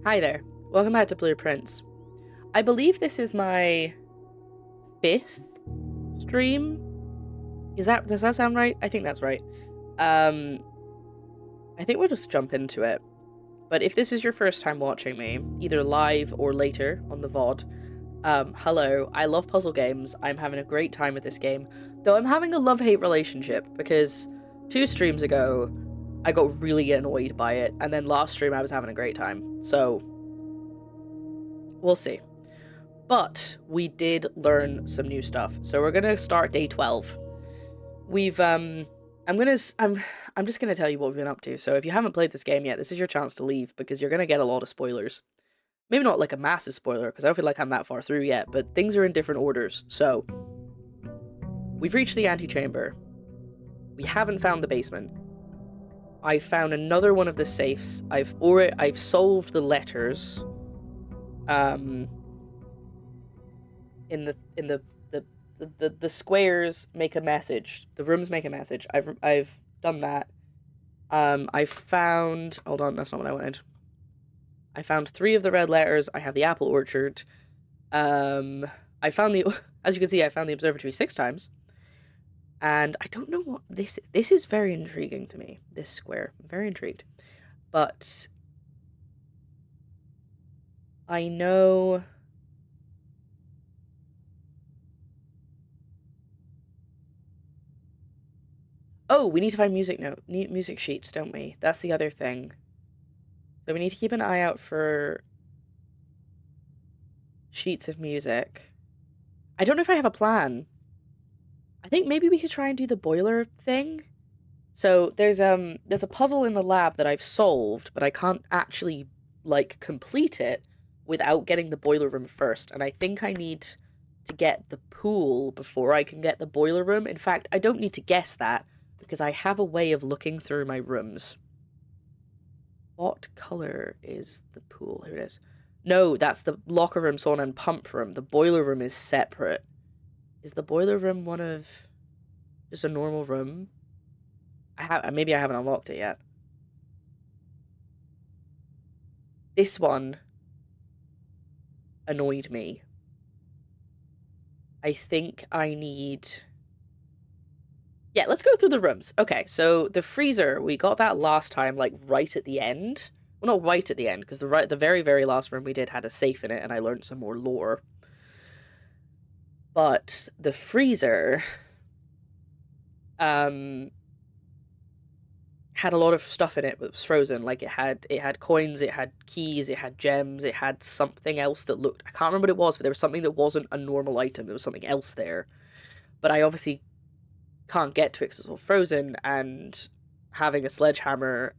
Hi there, welcome back to Blueprints. I believe this is my 5th stream. Does that sound right? I think that's right. I think we'll just jump into it. But if this is your first time watching me, either live or later on the VOD, hello, I love puzzle games. I'm having a great time with this game, though I'm having a love-hate relationship because 2 streams ago, I got really annoyed by it, and then last stream I was having a great time. So, we'll see. But we did learn some new stuff. So we're gonna start day 12. I'm just gonna tell you what we've been up to. So if you haven't played this game yet, this is your chance to leave because you're gonna get a lot of spoilers. Maybe not like a massive spoiler, because I don't feel like I'm that far through yet, but things are in different orders. So we've reached the antechamber. We haven't found the basement. I found another one of the safes. I've solved the letters. In the squares make a message. The rooms make a message. I've done that. I found... Hold on, that's not what I wanted. I found 3 of the red letters. I have the apple orchard. I found the... As you can see, I found the observatory 6 times. And I don't know what this... This is very intriguing to me, this square. I'm very intrigued. But... I know... Oh, we need to find music sheets, don't we? That's the other thing. So we need to keep an eye out for sheets of music. I don't know if I have a plan. I think maybe we could try and do the boiler thing. So there's a puzzle in the lab that I've solved, but I can't actually like complete it without getting the boiler room first. And I think I need to get the pool before I can get the boiler room. In fact, I don't need to guess that because I have a way of looking through my rooms. What color is the pool? Here it is. No, that's the locker room, sauna, and pump room. The boiler room is separate. Is the boiler room one of just a normal room? Maybe I haven't unlocked it yet. This one annoyed me. I think I need... Yeah, let's go through the rooms. Okay, so the freezer, we got that last time, like, right at the end. Well, not right at the end, because the very, very last room we did had a safe in it, and I learned some more lore. But the freezer... had a lot of stuff in it that was frozen. Like, it had coins, it had keys, it had gems, it had something else that looked... I can't remember what it was, but there was something that wasn't a normal item. There was something else there. But I obviously can't get to it because it's all frozen, and having a sledgehammer...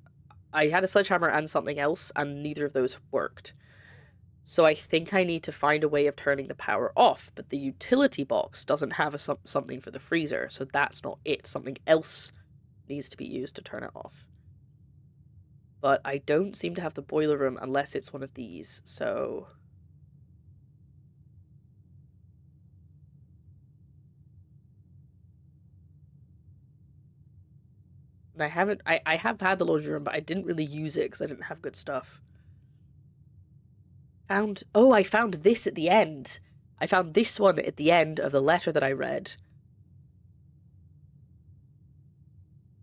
I had a sledgehammer and something else, and neither of those worked. So I think I need to find a way of turning the power off, but the utility box doesn't have something for the freezer, so that's not it. Something else needs to be used to turn it off. But I don't seem to have the boiler room unless it's one of these, so... And I have had the laundry room, but I didn't really use it because I didn't have good stuff. I found this at the end. I found this one at the end of the letter that I read.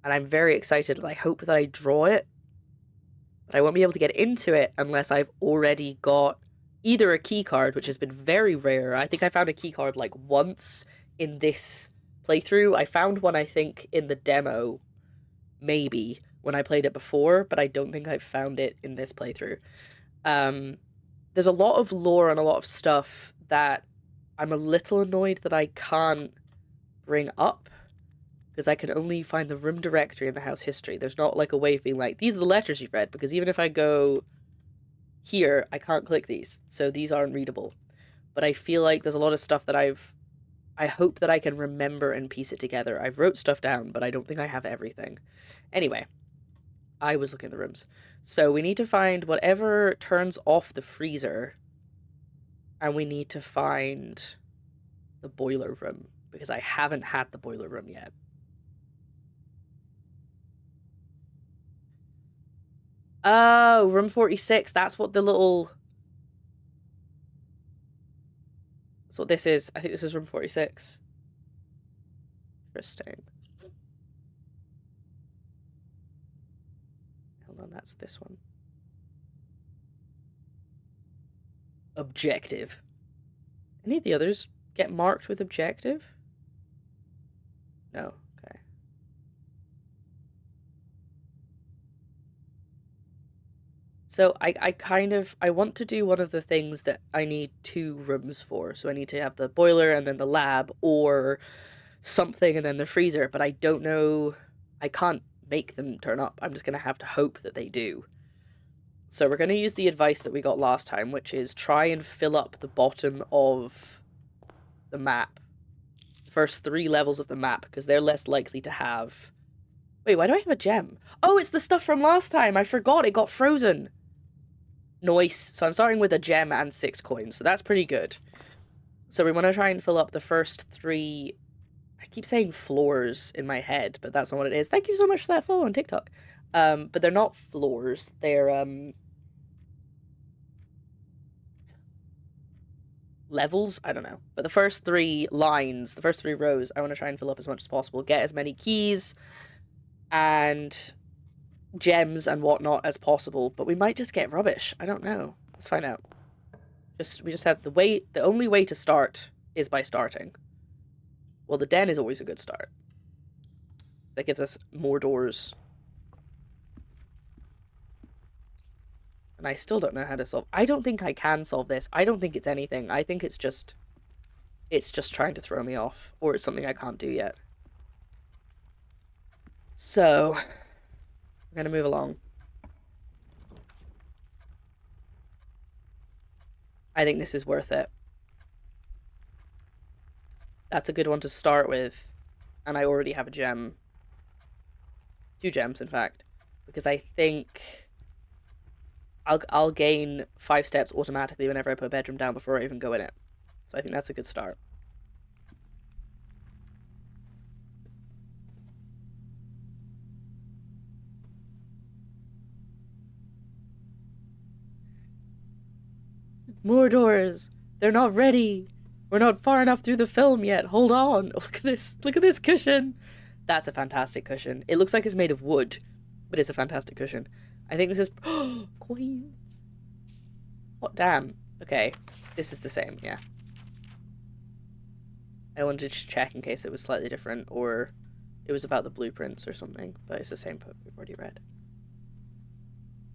And I'm very excited, and I hope that I draw it. But I won't be able to get into it unless I've already got either a key card, which has been very rare. I think I found a key card like once in this playthrough. I found one, I think, in the demo, maybe, when I played it before, but I don't think I've found it in this playthrough. There's a lot of lore and a lot of stuff that I'm a little annoyed that I can't bring up, because I can only find the room directory and the house history. There's not like a way of being like, these are the letters you've read, because even if I go here, I can't click these, so these aren't readable. But I feel like there's a lot of stuff that I hope that I can remember and piece it together. I've wrote stuff down, but I don't think I have everything. Anyway, I was looking at the rooms. So we need to find whatever turns off the freezer, and we need to find the boiler room, because I haven't had the boiler room yet. Oh, room 46. That's what the little... That's what this is. I think this is room 46. Interesting. Hold on, that's this one. Objective. Any of the others get marked with objective? No. Okay. So I want to do one of the things that I need 2 rooms for. So I need to have the boiler and then the lab, or something and then the freezer, but I don't know. I can't make them turn up. I'm just going to have to hope that they do. So we're going to use the advice that we got last time, which is try and fill up the bottom of the map. The first 3 levels of the map, because they're less likely to have... Wait, why do I have a gem? Oh, it's the stuff from last time. I forgot. It got frozen. Nice. So I'm starting with a gem and 6 coins, so that's pretty good. So we want to try and fill up the first 3... I keep saying floors in my head, but that's not what it is. Thank you so much for that follow on TikTok. But they're not floors. They're, levels? I don't know. But the first 3 lines, the first 3 rows, I want to try and fill up as much as possible. Get as many keys and gems and whatnot as possible. But we might just get rubbish. I don't know. Let's find out. We just have the only way to start is by starting. Well, the den is always a good start. That gives us more doors. And I still don't know how to solve... I don't think I can solve this. I don't think it's anything. I think it's just... It's just trying to throw me off. Or it's something I can't do yet. So... I'm gonna move along. I think this is worth it. That's a good one to start with. And I already have a gem. 2 gems, in fact. Because I think... I'll gain 5 steps automatically whenever I put a bedroom down before I even go in it. So I think that's a good start. More doors! They're not ready! We're not far enough through the film yet. Hold on. Oh, look at this. Look at this cushion. That's a fantastic cushion. It looks like it's made of wood, but it's a fantastic cushion. I think this is... Oh, coins. What? Damn. Okay. This is the same, yeah. I wanted to check in case it was slightly different or it was about the blueprints or something, but it's the same book we've already read.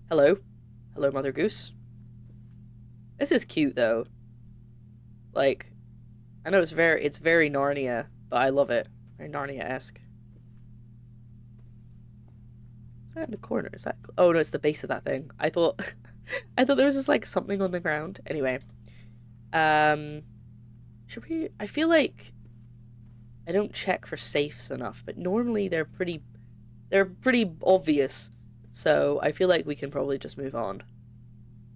Hello. Hello, Mother Goose. This is cute, though. Like... I know it's very Narnia, but I love it. Very Narnia-esque. Is that in the corner? Is that... Oh, no, it's the base of that thing. I thought... I thought there was just, like, something on the ground. Anyway. Should we... I feel like... I don't check for safes enough, but normally they're pretty obvious. So I feel like we can probably just move on.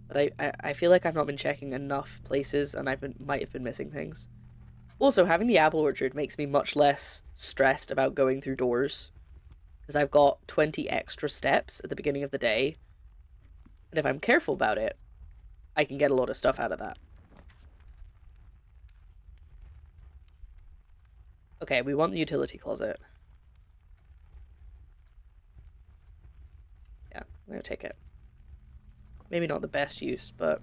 But I feel like I've not been checking enough places, and might have been missing things. Also, having the apple orchard makes me much less stressed about going through doors. Because I've got 20 extra steps at the beginning of the day. And if I'm careful about it, I can get a lot of stuff out of that. Okay, we want the utility closet. Yeah, I'm gonna take it. Maybe not the best use, but...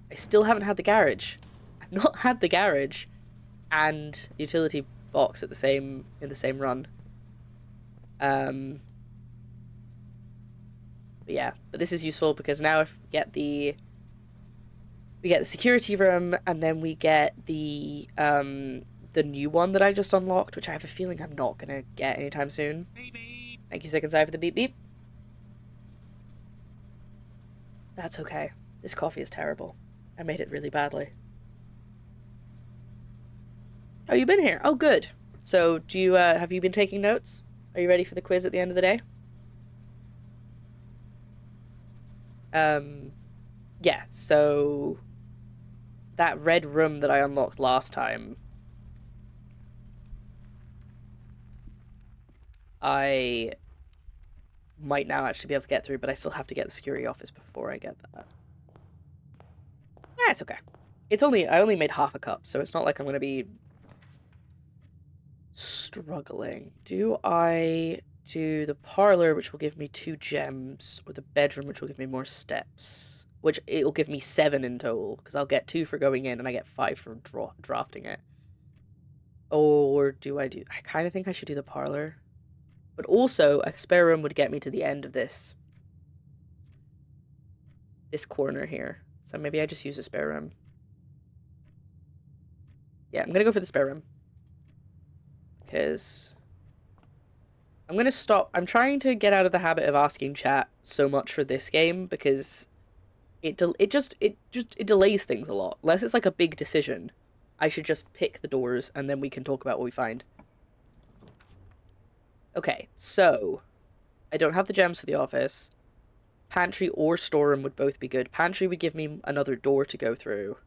I still haven't had the garage. I've not had the garage and utility box in the same run. But yeah, but this is useful because now if we get the security room, and then we get the new one that I just unlocked, which I have a feeling I'm not gonna get anytime soon. Beep, beep. Thank you, Second Side, for the beep beep. That's okay. This coffee is terrible. I made it really badly. Oh, you've been here? Oh, good. So, do you, have you been taking notes? Are you ready for the quiz at the end of the day? Yeah, so... That red room that I unlocked last time... I might now actually be able to get through, but I still have to get the security office before I get that. Yeah, it's okay. I only made half a cup, so it's not like I'm gonna be struggling. Do I do the parlor, which will give me 2 gems, or the bedroom, which will give me more steps? Which it will give me 7 in total, because I'll get 2 for going in, and I get 5 for drafting it. Or do I kind of think I should do the parlor. But also, a spare room would get me to the end of this corner here. So maybe I just use a spare room. Yeah, I'm gonna go for the spare room. Because I'm gonna stop. I'm trying to get out of the habit of asking chat so much for this game because it delays things a lot. Unless it's like a big decision, I should just pick the doors and then we can talk about what we find. Okay, so I don't have the gems for the office. Pantry or storeroom would both be good. Pantry would give me another door to go through.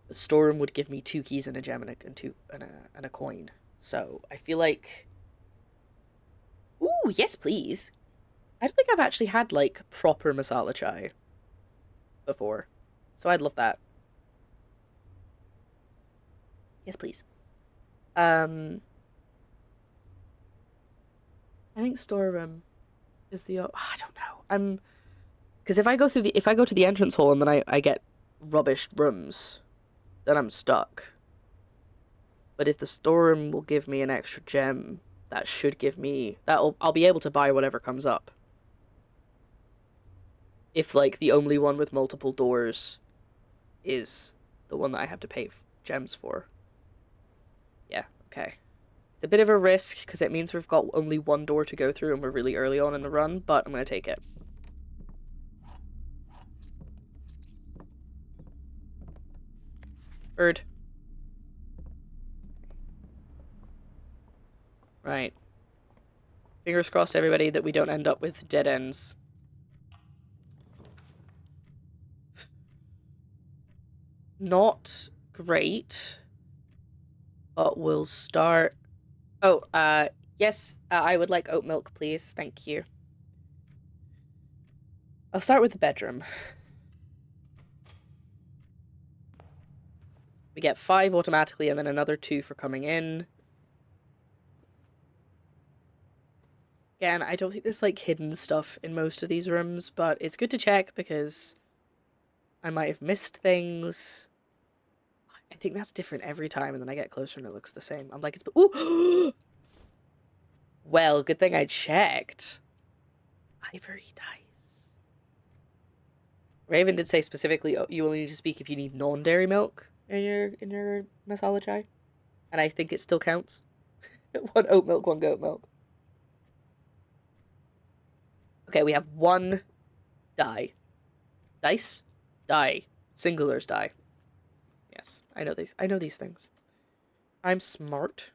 The storeroom would give me 2 keys and a gem and a coin. So I feel like, ooh, yes, please. I don't think I've actually had like proper masala chai before, so I'd love that. Yes, please. I think storeroom is the. I don't know. Because if I go to the entrance hall and then I get rubbish rooms, then I'm stuck. But if the storeroom will give me an extra gem, that should give me I'll be able to buy whatever comes up. If like the only one with multiple doors is the one that I have to pay gems for. Yeah, okay. It's a bit of a risk because it means we've got only 1 door to go through and we're really early on in the run, but I'm gonna take it. Bird. Right. Fingers crossed, everybody, that we don't end up with dead ends. Not great. But we'll start... Oh, yes, I would like oat milk, please. Thank you. I'll start with the bedroom. We get 5 automatically and then another 2 for coming in. Again, I don't think there's like hidden stuff in most of these rooms, but it's good to check because I might have missed things. I think that's different every time, and then I get closer and it looks the same. I'm like, it's... Ooh! Well, good thing I checked. Ivory dice. Raven did say specifically, oh, you only need to speak if you need non-dairy milk in your masala chai. And I think it still counts. 1 oat milk, 1 goat milk. Okay, we have 1 die. Dice? Die. Singular's die. Yes, I know these. I know these things. I'm smart.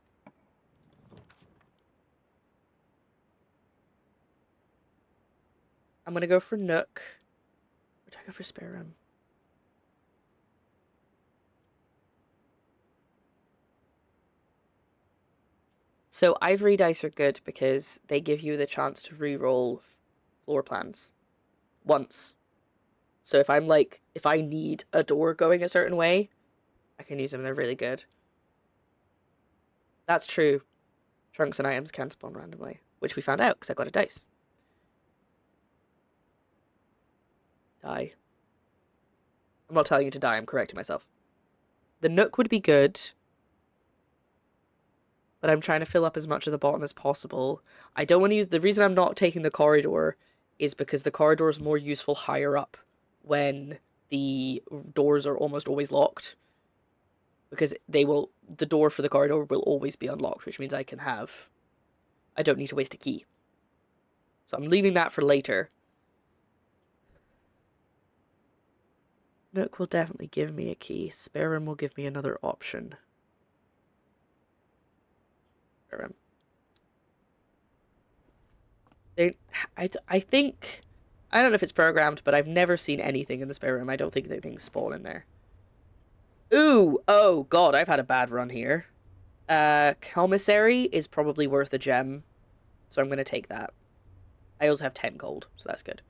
I'm gonna go for Nook. Or do I go for spare room? So ivory dice are good because they give you the chance to re-roll floor plans once. So if I'm like, if I need a door going a certain way, I can use them. They're really good. That's true. Trunks and items can spawn randomly, which we found out because I got a dice. Die. I'm not telling you to die, I'm correcting myself. The Nook would be good, but I'm trying to fill up as much of the bottom as possible. I don't want to use... The reason I'm not taking the corridor is because the corridor is more useful higher up when the doors are almost always locked. Because the door for the corridor will always be unlocked, which means I don't need to waste a key. So I'm leaving that for later. Nook will definitely give me a key. Spare room will give me another option. Spare room. I think... I don't know if it's programmed, but I've never seen anything in the spare room. I don't think anything spawn in there. Ooh! Oh, God, I've had a bad run here. Commissary is probably worth a gem. So I'm going to take that. I also have 10 gold, so that's good.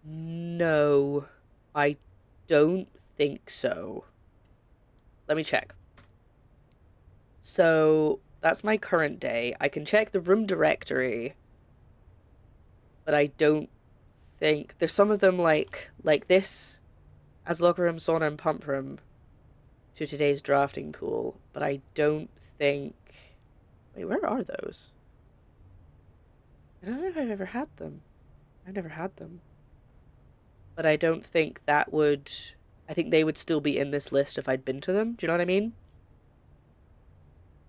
No, I don't think so. Let me check. So that's my current day. I can check the room directory, but I don't think there's some of them like this as locker room, sauna, and pump room to today's drafting pool, but I don't think. Wait, where are those? I don't think I've ever had them. I've never had them. But I don't think that would. I think they would still be in this list if I'd been to them. Do you know what I mean?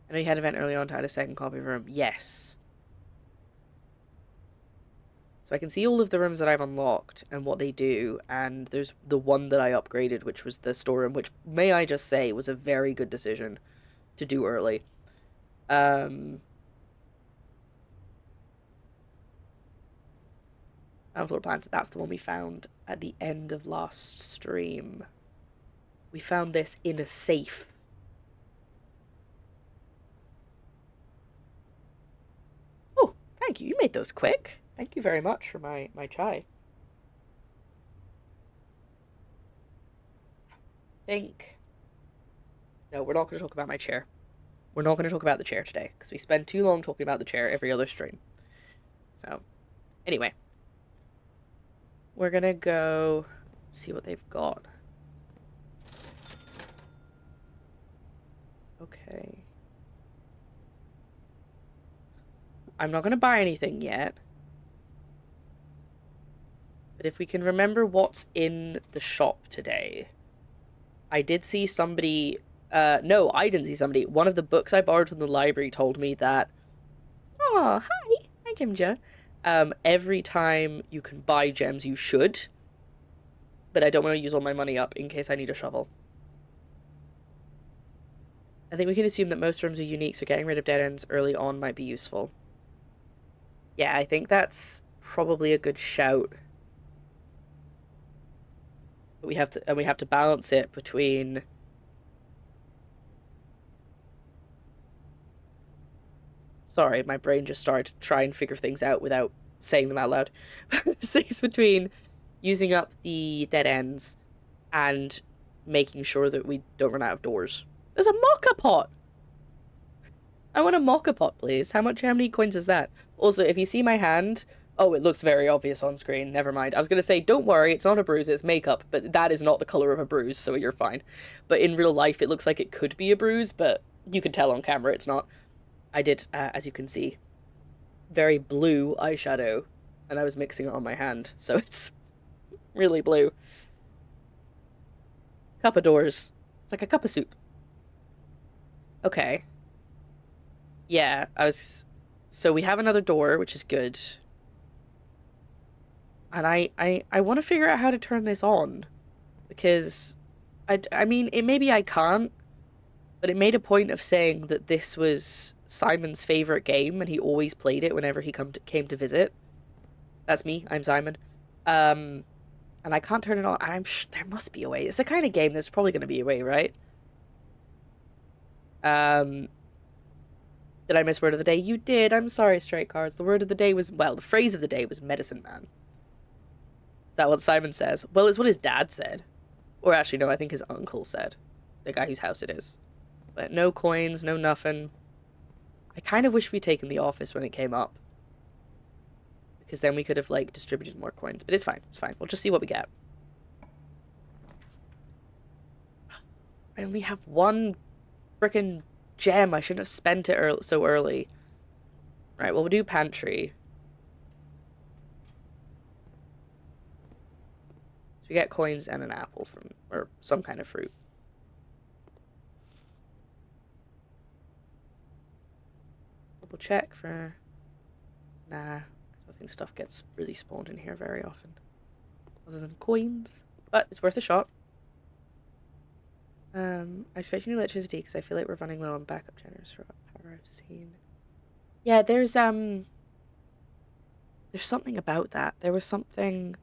I know you had an event early on to add a second copy of a room. Yes. So I can see all of the rooms that I've unlocked and what they do, and there's the one that I upgraded, which was the storeroom, which, may I just say, was a very good decision to do early. Floor plans, that's the one we found at the end of last stream. We found this in a safe. Oh, thank you. You made those quick. Thank you very much for my chai. Think. No, we're not going to talk about my chair. We're not going to talk about the chair today, because we spend too long talking about the chair every other stream. So, anyway. We're going to go see what they've got. Okay. I'm not going to buy anything yet. But if we can remember what's in the shop today. I did see somebody... no, I didn't see somebody. One of the books I borrowed from the library told me that... Oh, hi. Hi, Kimja. Every time you can buy gems, you should. But I don't want to use all my money up in case I need a shovel. I think we can assume that most rooms are unique, so getting rid of dead ends early on might be useful. Yeah, I think that's probably a good shout. But we have to balance it between... Sorry, my brain just started to try and figure things out without saying them out loud. It's between using up the dead ends and making sure that we don't run out of doors. There's a mocha pot! I want a mocha pot, please. How many coins is that? Also, if you see my hand... Oh, it looks very obvious on screen. Never mind. I was going to say, don't worry, it's not a bruise, it's makeup, but that is not the color of a bruise, so you're fine. But in real life, it looks like it could be a bruise, but you can tell on camera it's not. I did, as you can see, very blue eyeshadow, and I was mixing it on my hand, so it's really blue. Cup of doors. It's like a cup of soup. Okay. Yeah, so we have another door, which is good. And I want to figure out how to turn this on. Because, I mean, maybe I can't, but it made a point of saying that this was Simon's favorite game, and he always played it whenever he came to visit. That's me. I'm Simon. And I can't turn it on. And there must be a way. It's the kind of game there's probably going to be a way, right? Did I miss word of the day? You did. I'm sorry, Straight Cards. The word of the day was, well, the phrase of the day was medicine man. Is that what Simon says? Well, it's what his dad said. Or actually, no, I think his uncle said. The guy whose house it is. But no coins, no nothing. I kind of wish we'd taken the office when it came up. Because then we could have, like, distributed more coins. But it's fine. It's fine. We'll just see what we get. I only have one frickin' gem. I shouldn't have spent it so early. Right, well, we'll do pantry. So we get coins and an apple from, or some kind of fruit. Double check for... Nah, I don't think stuff gets really spawned in here very often. Other than coins. But it's worth a shot. I expect you need electricity because I feel like we're running low on backup generators for what power I've seen. Yeah, there's something about that. There was something...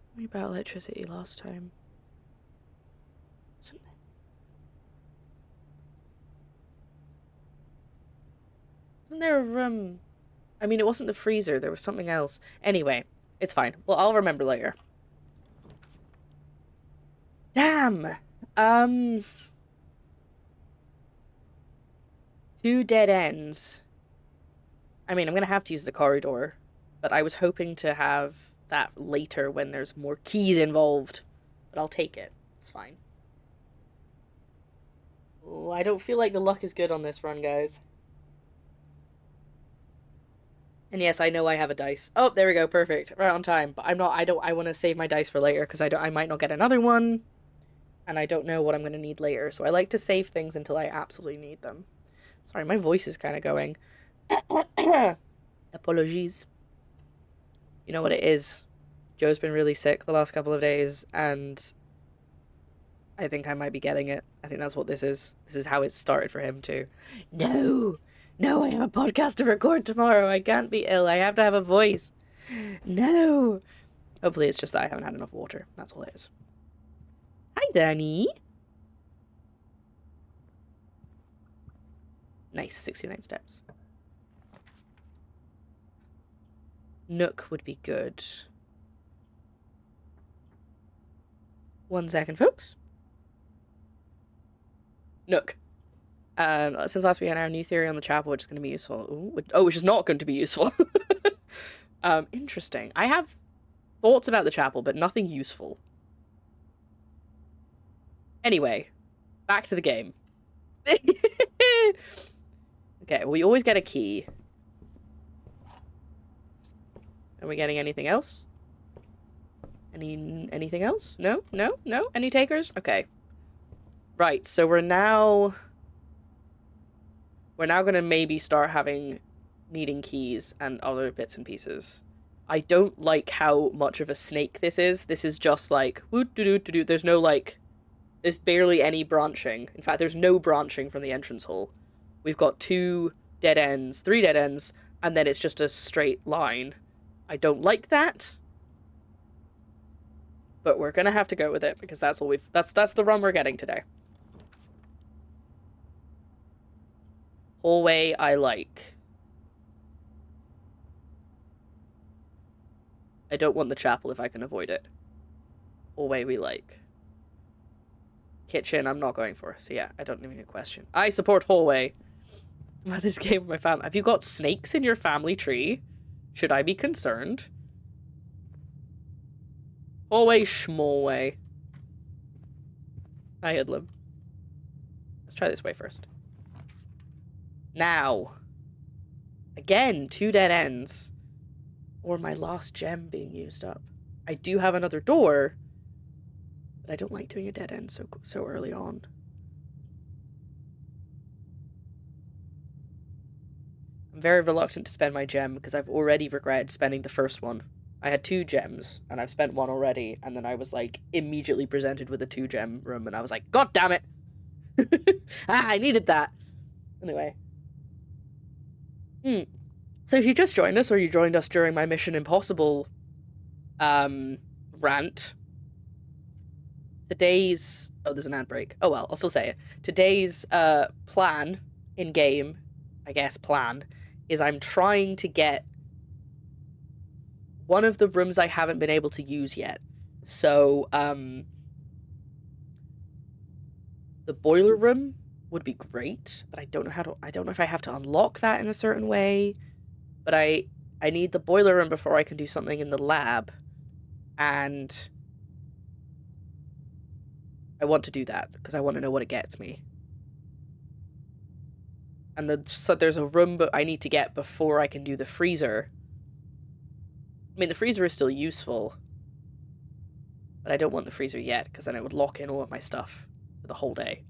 Tell me about electricity last time. Wasn't there a, I mean, it wasn't the freezer. There was something else. Anyway, it's fine. Well, I'll remember later. Damn! 2 dead ends. I mean, I'm gonna have to use the corridor, but I was hoping to have that later when there's more keys involved. But I'll take it. It's fine. Oh, I don't feel like the luck is good on this run, guys. And yes, I know I have a dice. Oh, there we go. Perfect. Right on time. But I want to save my dice for later because I might not get another one. And I don't know what I'm going to need later. So I like to save things until I absolutely need them. Sorry, my voice is kind of going. Apologies. You know what it is. Joe's been really sick the last couple of days, and I think I might be getting it. I think that's what this is. This is how it started for him too. No! No, I have a podcast to record tomorrow. I can't be ill. I have to have a voice. No! Hopefully it's just that I haven't had enough water. That's all it is. Hi, Danny. Nice, 69 steps. Nook would be good. 1 second, folks. Nook. Since last we had our new theory on the chapel, which is going to be useful. Ooh, which is not going to be useful. Interesting. I have thoughts about the chapel, but nothing useful. Anyway, back to the game. Okay, well, you always get a key. Are we getting anything else? Anything else? No? No? No? Any takers? Okay. Right, so we're now gonna maybe start needing keys and other bits and pieces. I don't like how much of a snake this is. This is just like, woo-doo-doo-doo-doo. There's no, like, there's barely any branching. In fact, there's no branching from the entrance hall. We've got 2 dead ends, 3 dead ends, and then it's just a straight line. I don't like that. But we're gonna have to go with it, because that's all that's the run we're getting today. Hallway I like. I don't want the chapel if I can avoid it. Hallway we like. Kitchen I'm not going for, so yeah, I don't even need a question. I support hallway. About this game with my family. Have you got snakes in your family tree? Should I be concerned? Hallway schmallway. Hi, Idlim. Let's try this way first. Now. Again, 2 dead ends. Or my last gem being used up. I do have another door, but I don't like doing a dead end so early on. I'm very reluctant to spend my gem because I've already regretted spending the first one. I had 2 gems, and I've spent 1 already, and then I was, like, immediately presented with a 2-gem room, and I was like, God damn it! I needed that! Anyway. So if you just joined us, or you joined us during my Mission Impossible, rant, today's... Oh, there's an ad break. Oh well, I'll still say it. Today's, plan, in-game, I guess plan, is I'm trying to get one of the rooms I haven't been able to use yet. So, the boiler room would be great, but I don't know if I have to unlock that in a certain way. But I need the boiler room before I can do something in the lab. And I want to do that, because I want to know what it gets me. And so there's a room but I need to get before I can do the freezer. I mean, the freezer is still useful, but I don't want the freezer yet, because then it would lock in all of my stuff for the whole day.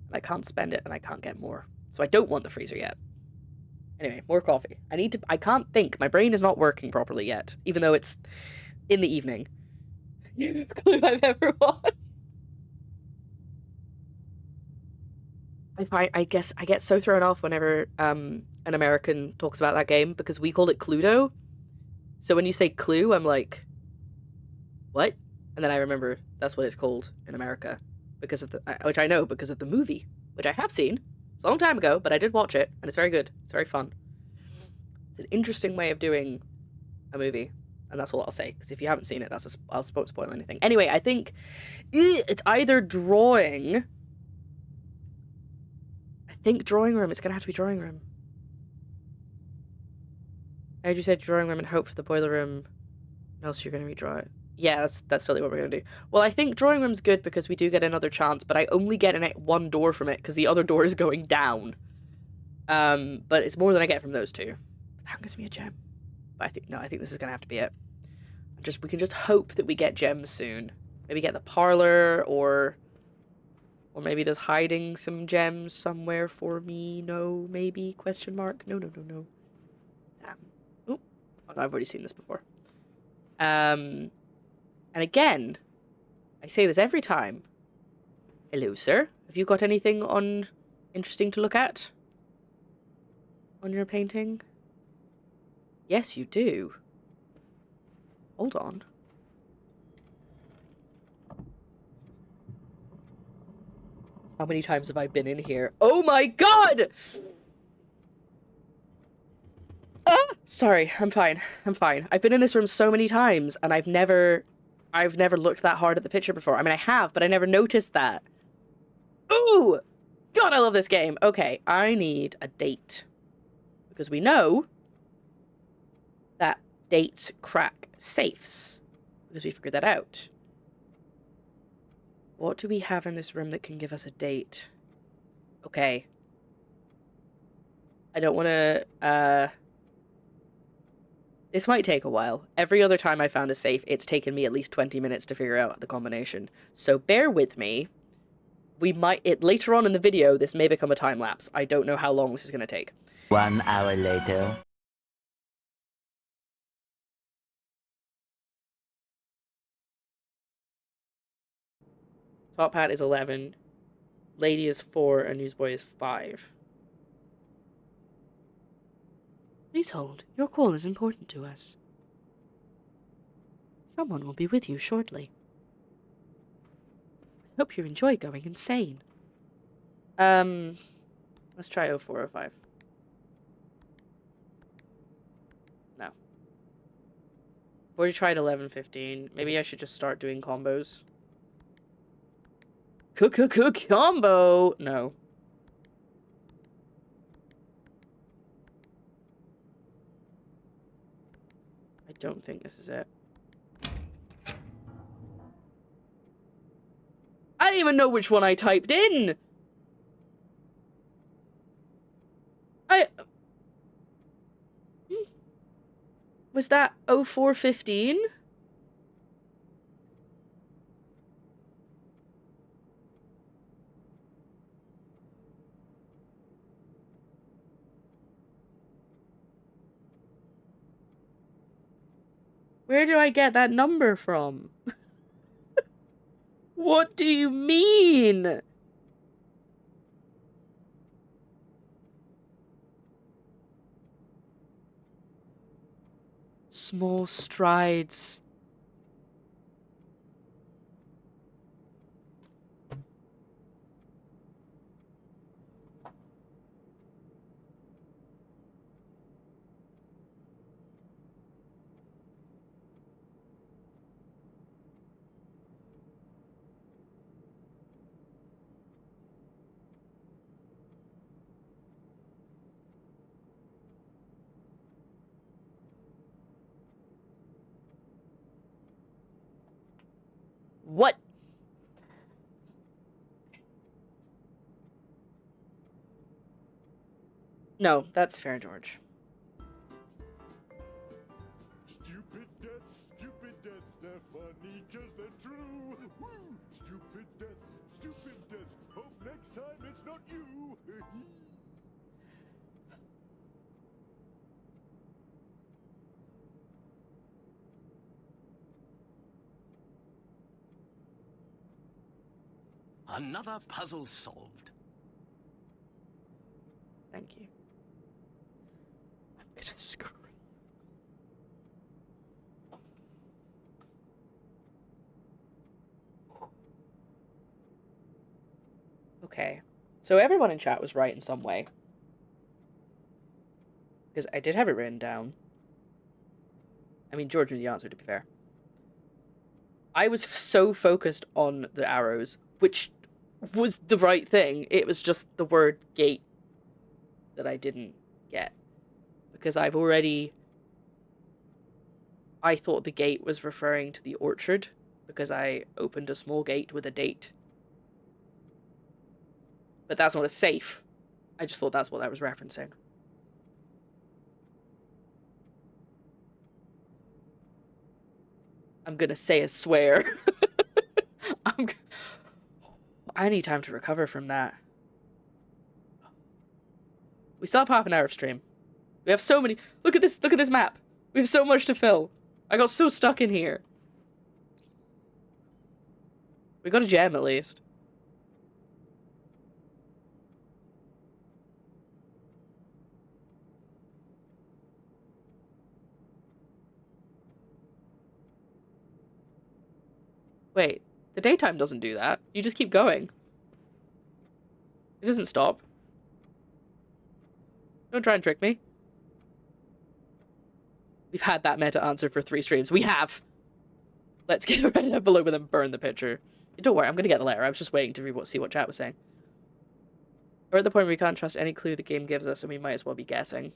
And I can't spend it, and I can't get more. So I don't want the freezer yet. Anyway, more coffee. I can't think. My brain is not working properly yet, even though it's in the evening. Clue I've ever watched. I guess I get so thrown off whenever an American talks about that game, because we call it Cluedo. So when you say Clue, I'm like, what? And then I remember that's what it's called in America, because of which I know because of the movie, which I have seen. It's a long time ago, but I did watch it, and it's very good. It's very fun. It's an interesting way of doing a movie, and that's all I'll say, because if you haven't seen it, I won't spoil anything. Anyway, I think it's either drawing... I think drawing room. It's going to have to be drawing room. I heard you said drawing room and hope for the boiler room. What else you're going to redraw it? Yeah, that's totally what we're going to do. Well, I think drawing room's good because we do get another chance, but I only get one door from it because the other door is going down. But it's more than I get from those two. That gives me a gem. But I think this is going to have to be it. We can just hope that we get gems soon. Maybe get the parlor, or maybe there's hiding some gems somewhere for me. No, maybe? Question mark? No. Damn. Oh, no, I've already seen this before. And again, I say this every time. Hello, sir. Have you got anything interesting to look at? On your painting? Yes, you do. Hold on. How many times have I been in here? Oh my god! Sorry, I'm fine. I've been in this room so many times, and I've never looked that hard at the picture before. I mean, I have, but I never noticed that. Ooh! God, I love this game. Okay, I need a date. Because we know that dates crack safes. Because we figured that out. What do we have in this room that can give us a date? Okay. I don't want to, This might take a while. Every other time I found a safe, it's taken me at least 20 minutes to figure out the combination. So bear with me. Later on in the video, this may become a time lapse. I don't know how long this is going to take. 1 hour later. Top hat is 11. Lady is 4, and newsboy is 5. Please hold. Your call is important to us. Someone will be with you shortly. I hope you enjoy going insane. Let's try 0405. No. I've already tried 1115. Maybe I should just start doing combos. Combo! No. I don't think this is it. I don't even know which one I typed in! Was that 0415? Where do I get that number from? What do you mean? Small strides. What? No, that's fair, George. Stupid deaths, they're funny 'cause they're true. Woo! Stupid deaths. Hope next time it's not you. Another puzzle solved. Thank you. I'm gonna scream. Okay, So everyone in chat was right in some way. Because I did have it written down. I mean, George knew the answer, to be fair. I was so focused on the arrows, which was the right thing. It was just the word gate that I didn't get. Because I thought the gate was referring to the orchard, because I opened a small gate with a date. But that's not a safe. I just thought that's what I was referencing. I'm gonna say a swear. I need time to recover from that. We still have half an hour of stream. We have so many. Look at this map. We have so much to fill. I got so stuck in here. We got a gem at least. Wait, the daytime doesn't do that. You just keep going. It doesn't stop. Don't try and trick me. We've had that meta answer for 3 streams. We have! Let's get a red envelope and then burn the picture. Don't worry, I'm gonna get the letter. I was just waiting to see what chat was saying. We're at the point where we can't trust any clue the game gives us, and we might as well be guessing.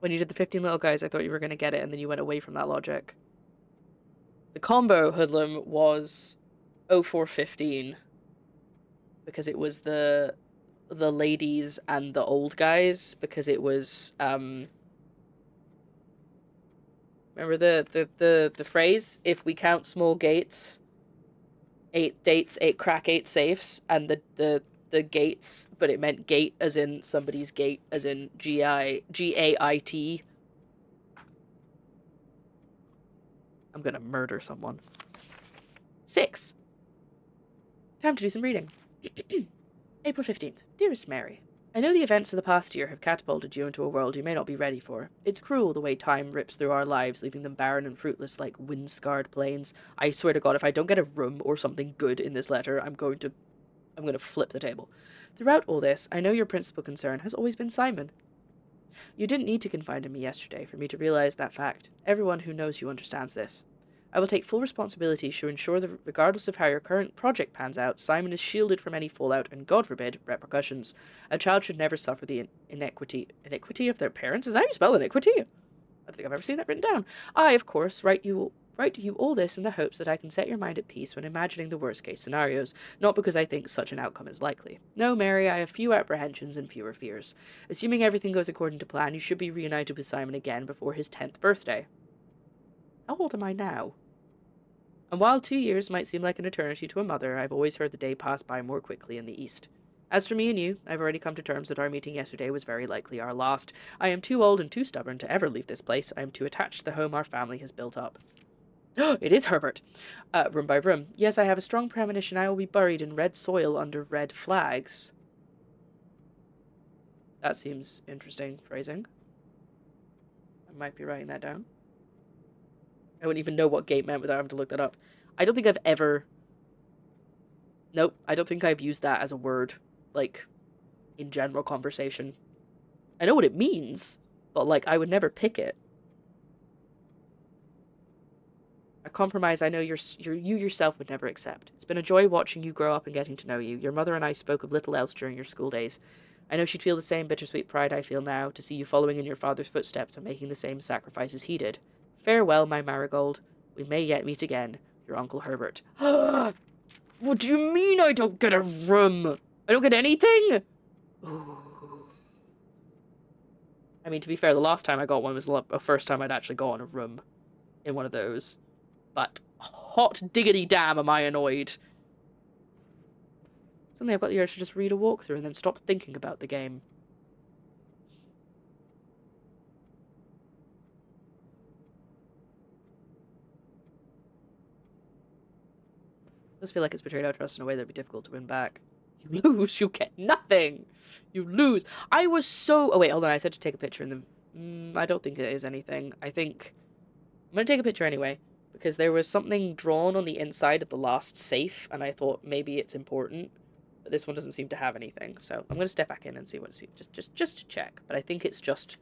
When you did the 15 little guys, I thought you were gonna get it, and then you went away from that logic. The combo, Hoodlum, was 0415. Because it was the ladies and the old guys, because it was, remember the phrase? If we count small gates, 8 dates, 8 crack, 8 safes, and the gates, but it meant gate as in somebody's gate, as in G-A-I-T. I'm gonna murder someone. 6. Time to do some reading. April 15th. Dearest Mary, I know the events of the past year have catapulted you into a world you may not be ready for. It's cruel the way time rips through our lives, leaving them barren and fruitless like wind-scarred plains. I swear to God, if I don't get a room or something good in this letter, I'm going to flip the table. Throughout all this, I know your principal concern has always been Simon. You didn't need to confide in me yesterday for me to realize that fact. Everyone who knows you understands this. I will take full responsibility to ensure that regardless of how your current project pans out, Simon is shielded from any fallout and, God forbid, repercussions. A child should never suffer the iniquity of their parents? Is that how you spell iniquity? I don't think I've ever seen that written down. I, of course, write you all this in the hopes that I can set your mind at peace when imagining the worst-case scenarios, not because I think such an outcome is likely. No, Mary, I have few apprehensions and fewer fears. Assuming everything goes according to plan, you should be reunited with Simon again before his 10th birthday. How old am I now? And while 2 years might seem like an eternity to a mother, I've always heard the day pass by more quickly in the East. As for me and you, I've already come to terms that our meeting yesterday was very likely our last. I am too old and too stubborn to ever leave this place. I am too attached to the home our family has built up. It is Herbert. Room by room. Yes, I have a strong premonition I will be buried in red soil under red flags. That seems interesting phrasing. I might be writing that down. I wouldn't even know what gate meant without having to look that up. I don't think I've ever... Nope, I don't think I've used that as a word, like, in general conversation. I know what it means, but, like, I would never pick it. A compromise I know you yourself would never accept. It's been a joy watching you grow up and getting to know you. Your mother and I spoke of little else during your school days. I know she'd feel the same bittersweet pride I feel now, to see you following in your father's footsteps and making the same sacrifices he did. Farewell, my marigold. We may yet meet again. Your Uncle Herbert. What do you mean I don't get a room? I don't get anything? Ooh. I mean, to be fair, the last time I got one was the first time I'd actually got a room in one of those. But hot diggity damn am I annoyed. Suddenly I've got the urge to just read a walkthrough and then stop thinking about the game. It does feel like it's betrayed our trust in a way that'd be difficult to win back. You lose, you get nothing. You lose. I was so... Oh, wait, hold on. I said to take a picture in the... I don't think it is anything. I think... I'm going to take a picture anyway, because there was something drawn on the inside of the last safe, and I thought maybe it's important. But this one doesn't seem to have anything, so I'm going to step back in and see what it's... Just to check, but I think it's just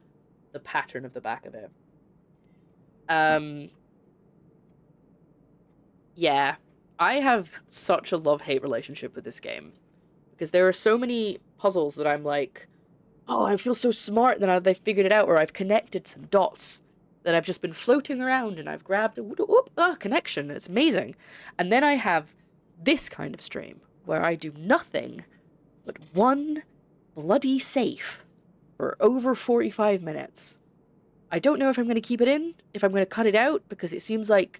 the pattern of the back of it. Yeah, I have such a love-hate relationship with this game, because there are so many puzzles that I'm like, oh, I feel so smart that they've figured it out, or I've connected some dots that I've just been floating around, and I've grabbed a connection. It's amazing. And then I have this kind of stream, where I do nothing but one bloody safe for over 45 minutes. I don't know if I'm going to keep it in, if I'm going to cut it out, because it seems like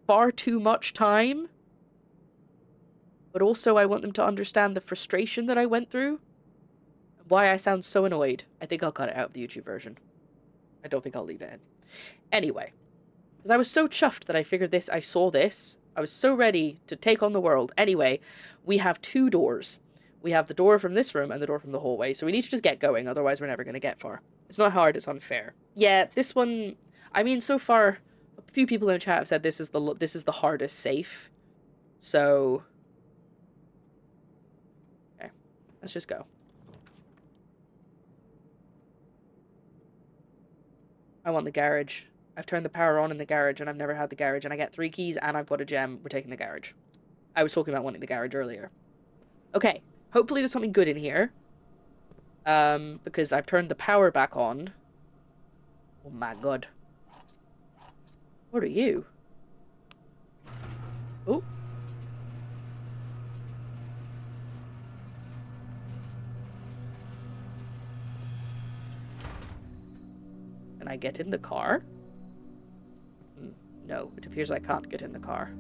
far too much time. But also I want them to understand the frustration that I went through. Why I sound so annoyed. I think I'll cut it out of the YouTube version. I don't think I'll leave it in. Anyway, because I was so chuffed that I figured this, I saw this. I was so ready to take on the world. Anyway, we have 2 doors. We have the door from this room and the door from the hallway, so we need to just get going, otherwise we're never going to get far. It's not hard, it's unfair. Yeah, this one, I mean, so far, a few people in the chat have said this is the hardest safe. So, okay, let's just go. I want the garage. I've turned the power on in the garage, and I've never had the garage, and I get 3 keys, and I've got a gem. We're taking the garage. I was talking about wanting the garage earlier. Okay, hopefully there's something good in here. Because I've turned the power back on. Oh my god. What are you? Oh. Can I get in the car? No, it appears I can't get in the car.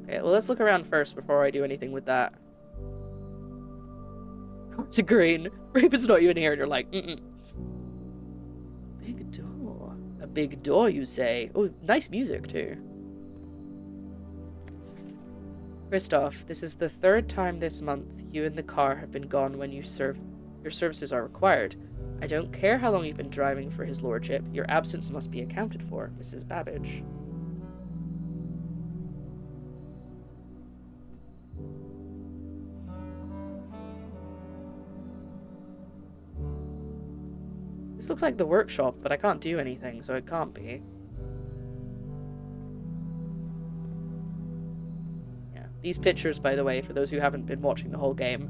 Okay, well, let's look around first before I do anything with that. It's a green. Raven's not even here, and you're like, Big door. A big door, you say? Oh, nice music, too. Christoph, this is the 3rd time this month you and the car have been gone when your services are required. I don't care how long you've been driving for his lordship. Your absence must be accounted for, Mrs. Babbage. This looks like the workshop, but I can't do anything, so it can't be. Yeah, these pictures, by the way, for those who haven't been watching the whole game,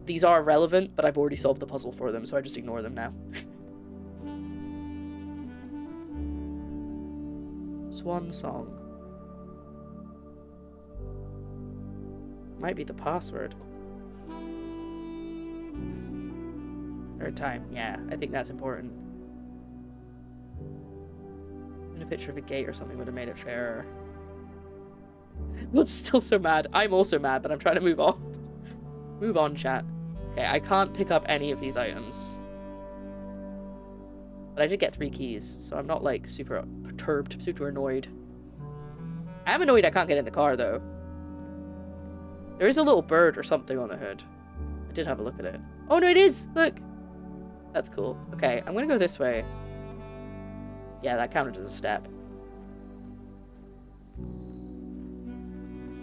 these are relevant, but I've already solved the puzzle for them, so I just ignore them now. Swan song. Might be the password. 3rd time. Yeah, I think that's important. And a picture of a gate or something would have made it fairer. I'm still so mad. I'm also mad, but I'm trying to move on. Move on, chat. Okay, I can't pick up any of these items. But I did get 3 keys, so I'm not, like, super perturbed, super annoyed. I am annoyed I can't get in the car, though. There is a little bird or something on the hood. I did have a look at it. Oh, no, it is! Look! That's cool. Okay, I'm gonna go this way. Yeah, that counted as a step.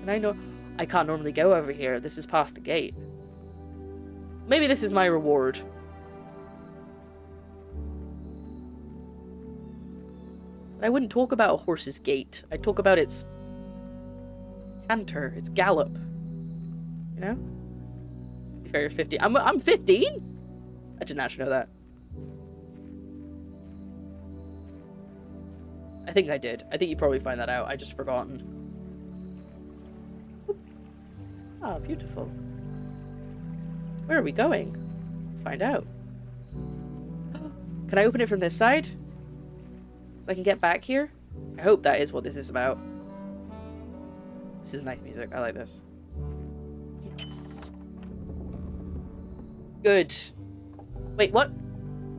And I know I can't normally go over here. This is past the gate. Maybe this is my reward. But I wouldn't talk about a horse's gait. I'd talk about its canter, its gallop. You know? To be fair, you're 15. I'm 15? I didn't actually know that. I think I did. I think you probably find that out. I just forgotten. Ah, beautiful. Where are we going? Let's find out. Can I open it from this side? So I can get back here? I hope that is what this is about. This is nice music. I like this. Yes. Good. Wait, what?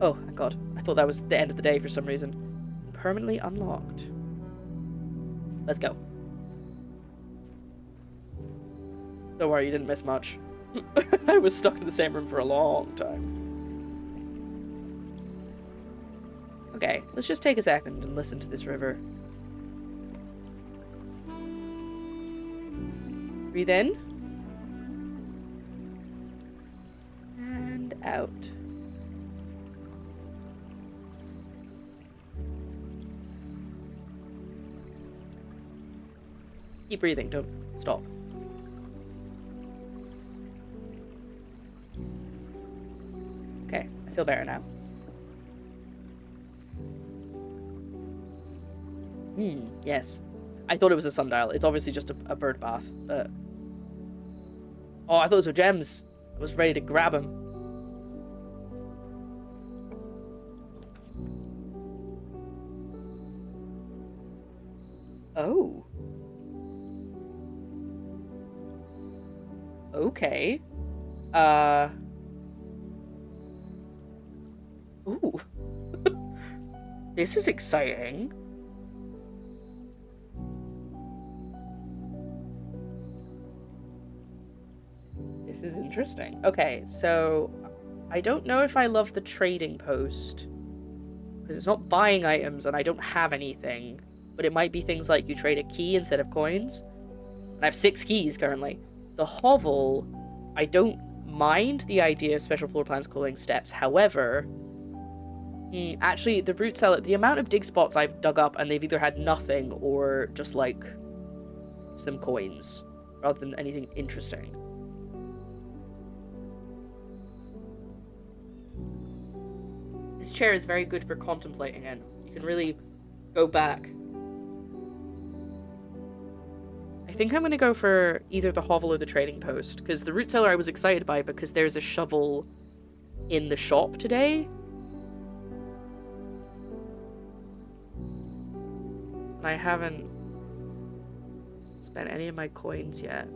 Oh, thank God. I thought that was the end of the day for some reason. Permanently unlocked. Let's go. Don't worry, you didn't miss much. I was stuck in the same room for a long time. Okay, let's just take a second and listen to this river. Breathe in. And out. Keep breathing, don't stop. Okay, I feel better now. Yes. I thought it was a sundial. It's obviously just a bird bath, but... Oh, I thought those were gems. I was ready to grab them. Oh. Okay. Ooh. This is exciting. This is interesting. Okay, so I don't know if I love the trading post because it's not buying items and I don't have anything, but it might be things like you trade a key instead of coins. And I have 6 keys currently. The hovel, I don't mind the idea of special floor plans calling steps. However, actually, the root cellar, the amount of dig spots I've dug up and they've either had nothing or just like some coins rather than anything interesting. This chair is very good for contemplating in. You can really go back. I think I'm going to go for either the hovel or the trading post, because the root cellar I was excited by because there's a shovel in the shop today. And I haven't spent any of my coins yet.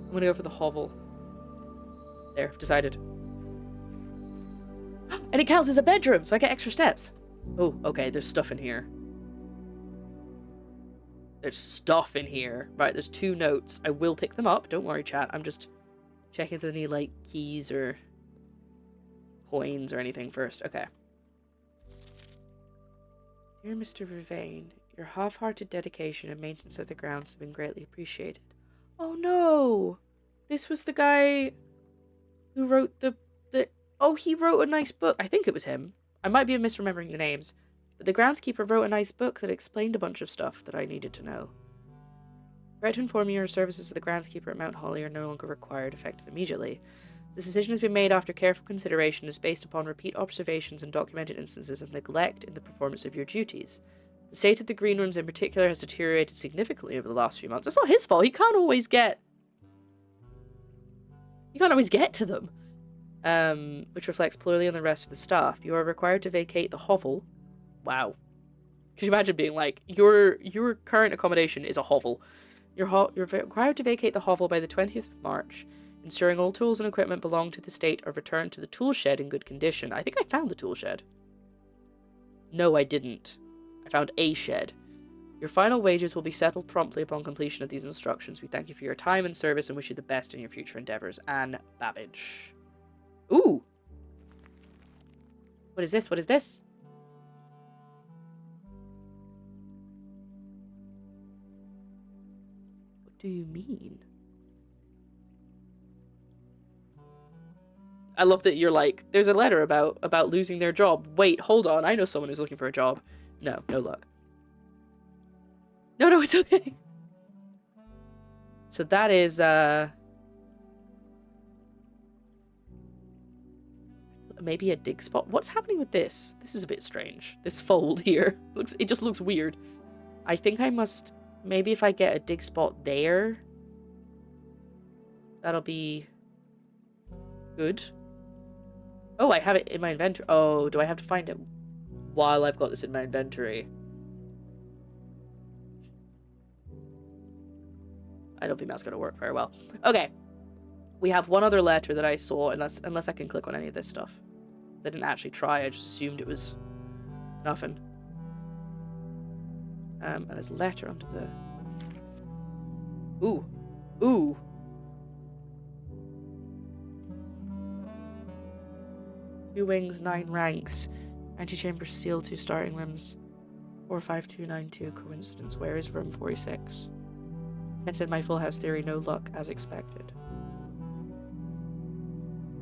I'm gonna go for the hovel. There, I've decided. And it counts as a bedroom, so I get extra steps. Oh, okay, there's stuff in here. There's stuff in here. Right, there's 2 notes. I will pick them up. Don't worry, chat. I'm just checking if there's any, like, keys or coins or anything first. Okay. Dear Mr. Vervain, your half-hearted dedication and maintenance of the grounds have been greatly appreciated. Oh no! This was the guy who wrote the... Oh, he wrote a nice book. I think it was him. I might be misremembering the names. But the groundskeeper wrote a nice book that explained a bunch of stuff that I needed to know. Regret to inform you your services as the groundskeeper at Mount Holly are no longer required, effective immediately. This decision has been made after careful consideration and is based upon repeat observations and documented instances of neglect in the performance of your duties. The state of the green rooms in particular has deteriorated significantly over the last few months. It's not his fault. He can't always get to them. Which reflects poorly on the rest of the staff. You are required to vacate the hovel. Wow. Could you imagine being like, your current accommodation is a hovel. You're required to vacate the hovel by the 20th of March, ensuring all tools and equipment belong to the state are returned to the tool shed in good condition. I think I found the tool shed. No, I didn't. I found a shed. Your final wages will be settled promptly upon completion of these instructions. We thank you for your time and service and wish you the best in your future endeavors. Anne Babbage. Ooh! What is this? What is this? What do you mean? I love that you're like, there's a letter about losing their job. Wait, hold on. I know someone who's looking for a job. No, no luck. No, it's okay. So that is, maybe a dig spot. What's happening with this? This is a bit strange. This fold here. It just looks weird. I think I must, maybe if I get a dig spot there, that'll be good. Oh, I have it in my inventory. Oh, do I have to find it while I've got this in my inventory? I don't think that's going to work very well. Okay. We have one other letter that I saw, unless I can click on any of this stuff. I didn't actually try, I just assumed it was nothing. And there's a letter under the... Ooh. Ooh. 2 wings, 9 ranks. Antechamber seal, 2 starting rooms. 45292 coincidence. Where is room 46? I said my full house theory, no luck as expected.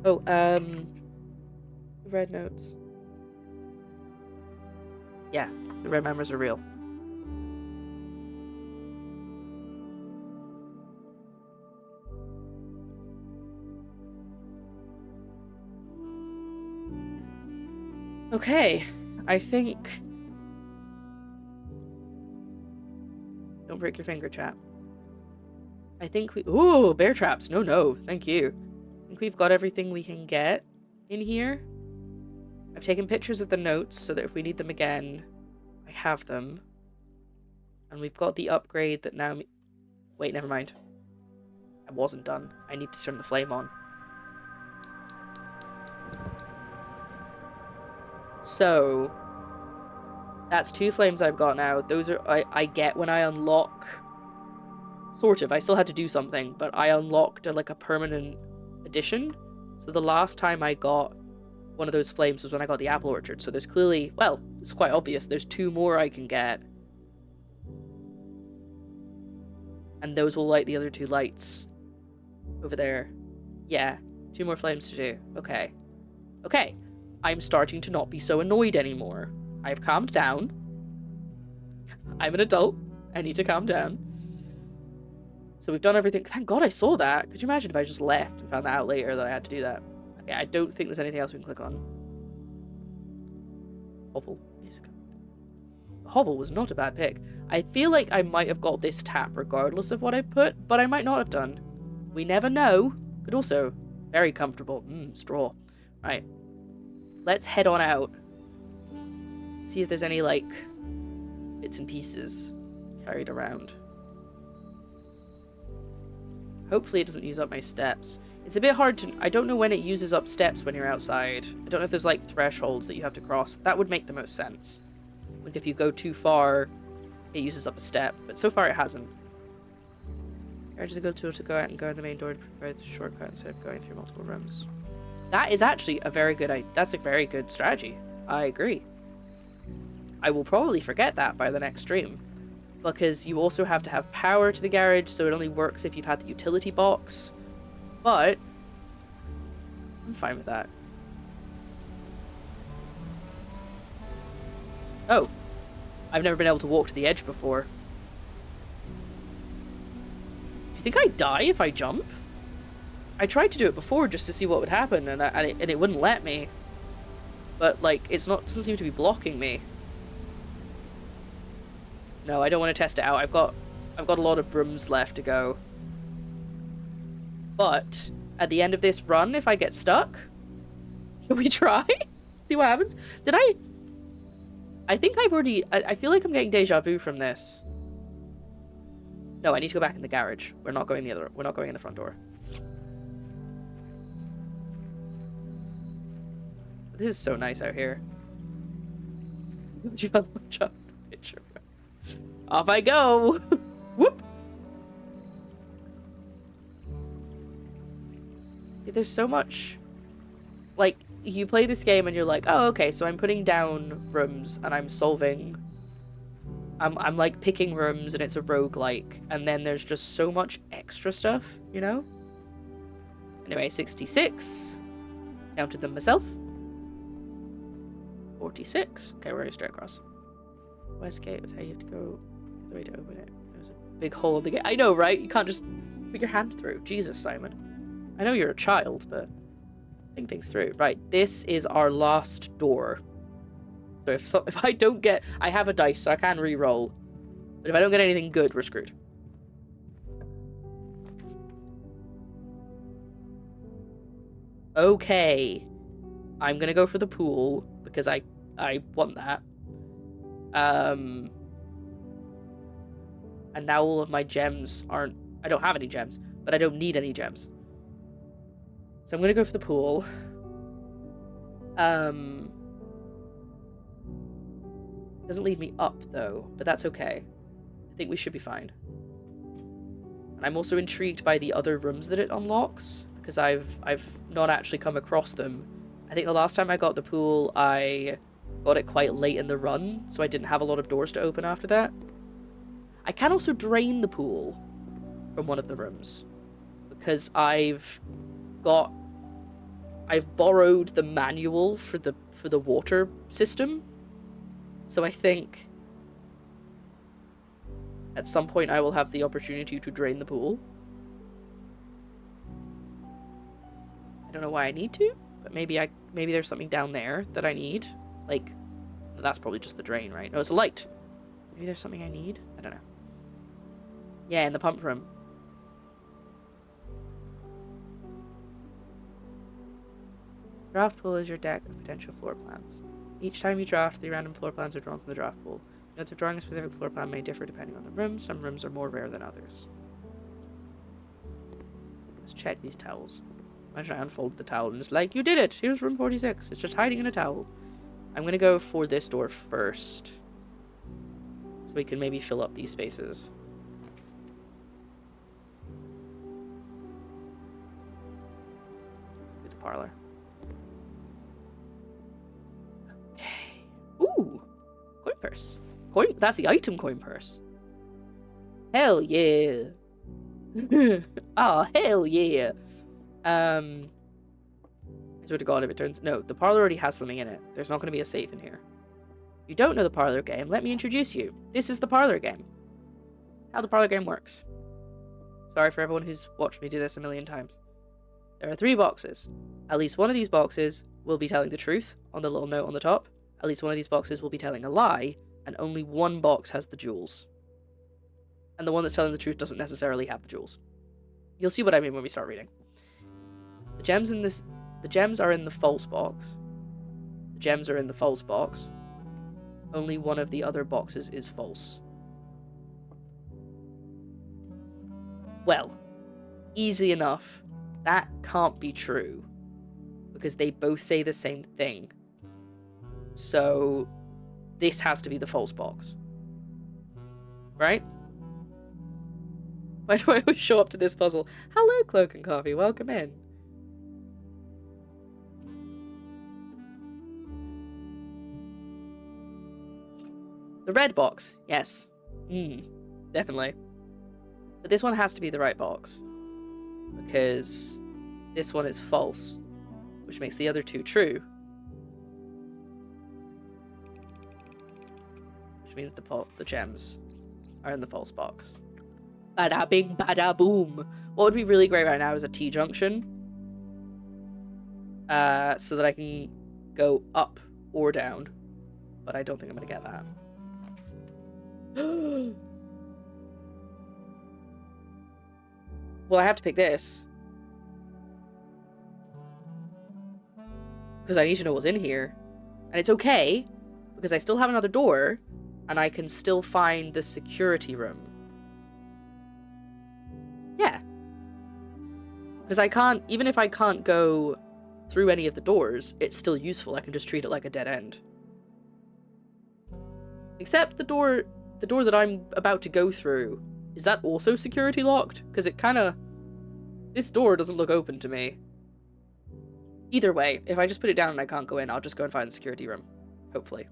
Oh, red notes. Yeah, the red members are real. Okay, I think... Don't break your finger, chat. I think we... Ooh, bear traps. No, thank you. I think we've got everything we can get in here. I've taken pictures of the notes so that if we need them again, I have them. And we've got the upgrade that now... Wait, never mind. I wasn't done. I need to turn the flame on. So... That's 2 flames I've got now. Those are... I get when I unlock... Sort of. I still had to do something, but I unlocked like a permanent addition. So the last time I got one of those flames was when I got the apple orchard. So there's clearly... Well, it's quite obvious. There's 2 more I can get. And those will light the other 2 lights. Over there. Yeah. 2 more flames to do. Okay. Okay. I'm starting to not be so annoyed anymore. I've calmed down. I'm an adult. I need to calm down. So we've done everything. Thank God I saw that. Could you imagine if I just left and found that out later that I had to do that? Okay, I don't think there's anything else we can click on. Hovel. Hovel was not a bad pick. I feel like I might have got this tap regardless of what I put, but I might not have done. We never know. Could also. Very comfortable. Straw. Right. Let's head on out. See if there's any, like, bits and pieces carried around. Hopefully it doesn't use up my steps. It's a bit hard to... I don't know when it uses up steps when you're outside. I don't know if there's, like, thresholds that you have to cross. That would make the most sense. Like, if you go too far, it uses up a step. But so far it hasn't. Garage is a good tool to go out and go in the main door to provide the shortcut instead of going through multiple rooms. That is actually a very good... That's a very good strategy. I agree. I will probably forget that by the next stream. Because you also have to have power to the garage, so it only works if you've had the utility box. But I'm fine with that. Oh. I've never been able to walk to the edge before. Do you think I die if I jump? I tried to do it before just to see what would happen, and it wouldn't let me. But, like, doesn't seem to be blocking me. No, I don't want to test it out. I've got a lot of brooms left to go. But at the end of this run, if I get stuck, should we try? See what happens? Did I think I've already... I feel like I'm getting deja vu from this. No, I need to go back in the garage. We're not going in the front door. This is so nice out here. Picture. Off I go! Whoop! There's so much... Like, you play this game and you're like, oh, okay, so I'm putting down rooms and I'm solving... I'm like picking rooms and it's a roguelike. And then there's just so much extra stuff, you know? Anyway, 66. Counted them myself. 46. Okay, we're going straight across. West gate was how you have to go the way to open it. There's a big hole in the gate. I know, right? You can't just put your hand through. Jesus, Simon. I know you're a child, but think things through. Right, this is our last door. So if I don't get... I have a dice, so I can re-roll. But if I don't get anything good, we're screwed. Okay. I'm gonna go for the pool, because I want that. And now all of my gems aren't... I don't have any gems, but I don't need any gems. So I'm gonna go for the pool. Doesn't lead me up, though, but that's okay. I think we should be fine. And I'm also intrigued by the other rooms that it unlocks, because I've not actually come across them. I think the last time I got the pool, I got it quite late in the run, so I didn't have a lot of doors to open after that. I can also drain the pool from one of the rooms, because I've borrowed the manual for the water system, so I think at some point I will have the opportunity to drain the pool. I don't know why I need to, but maybe there's something down there that I need. Like, that's probably just the drain, right? No, it's a light. Maybe there's something I need? I don't know. Yeah, in the pump room. Draft pool is your deck of potential floor plans. Each time you draft, 3 random floor plans are drawn from the draft pool. Notes of drawing a specific floor plan may differ depending on the room. Some rooms are more rare than others. Let's check these towels. Imagine I unfold the towel and it's like, you did it! Here's room 46. It's just hiding in a towel. I'm gonna go for this door first, so we can maybe fill up these spaces. Do the parlor. Okay. Ooh! Coin purse. That's the item coin purse. Hell yeah! Oh, hell yeah! I swear to God, if it turns... No, the parlor already has something in it. There's not going to be a safe in here. If you don't know the parlor game, let me introduce you. This is the parlor game. How the parlor game works. Sorry for everyone who's watched me do this a million times. There are 3 boxes. At least one of these boxes will be telling the truth on the little note on the top. At least one of these boxes will be telling a lie, and only one box has the jewels. And the one that's telling the truth doesn't necessarily have the jewels. You'll see what I mean when we start reading. The gems are in the false box. The gems are in the false box. Only one of the other boxes is false. Well, easy enough. That can't be true, because they both say the same thing. So, this has to be the false box. Right? Why do I always show up to this puzzle? Hello, Cloak and Coffee, welcome in. The red box, yes. Definitely. But this one has to be the right box, because this one is false, which makes the other 2 true. Which means the gems are in the false box. Bada bing, bada boom. What would be really great right now is a T-junction. So that I can go up or down. But I don't think I'm going to get that. Well, I have to pick this. Because I need to know what's in here. And it's okay, because I still have another door, and I can still find the security room. Yeah. Because I can't, even if I can't go through any of the doors, it's still useful. I can just treat it like a dead end. Except the door that I'm about to go through, is that also security locked? Because it kind of... This door doesn't look open to me. Either way, if I just put it down and I can't go in, I'll just go and find the security room. Hopefully.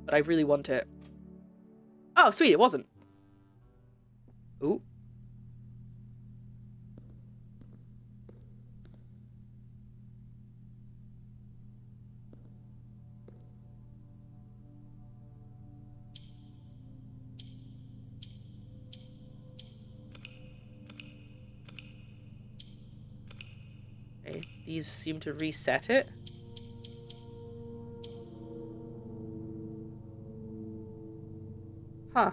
But I really want it. Oh, sweet, it wasn't. Ooh. Okay, these seem to reset it. Huh.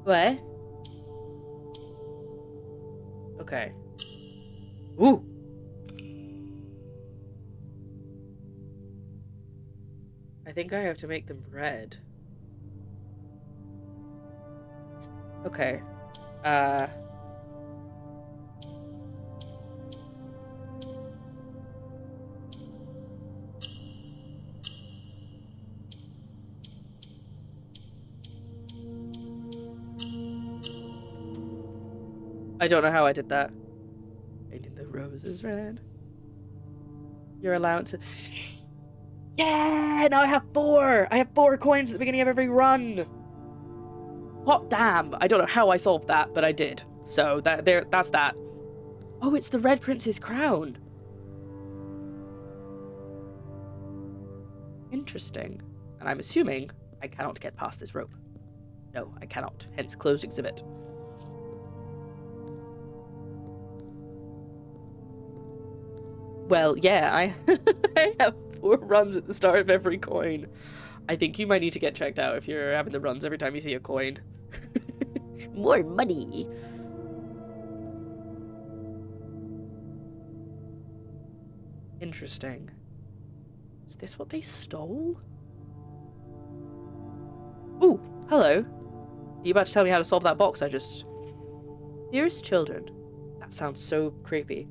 What? Okay. Ooh! I think I have to make them red. Okay. I don't know how I did that. Painting the roses red. You're allowed to... Yeah! Now I have 4! I have 4 coins at the beginning of every run! Hot damn! I don't know how I solved that, but I did. So, that's that. Oh, it's the Red Prince's crown. Interesting. And I'm assuming I cannot get past this rope. No, I cannot. Hence, closed exhibit. Well, yeah, I have 4 runs at the start of every coin. I think you might need to get checked out if you're having the runs every time you see a coin. More money. Interesting. Is this what they stole? Ooh, hello. Are you about to tell me how to solve that box I just... Dearest children. That sounds so creepy.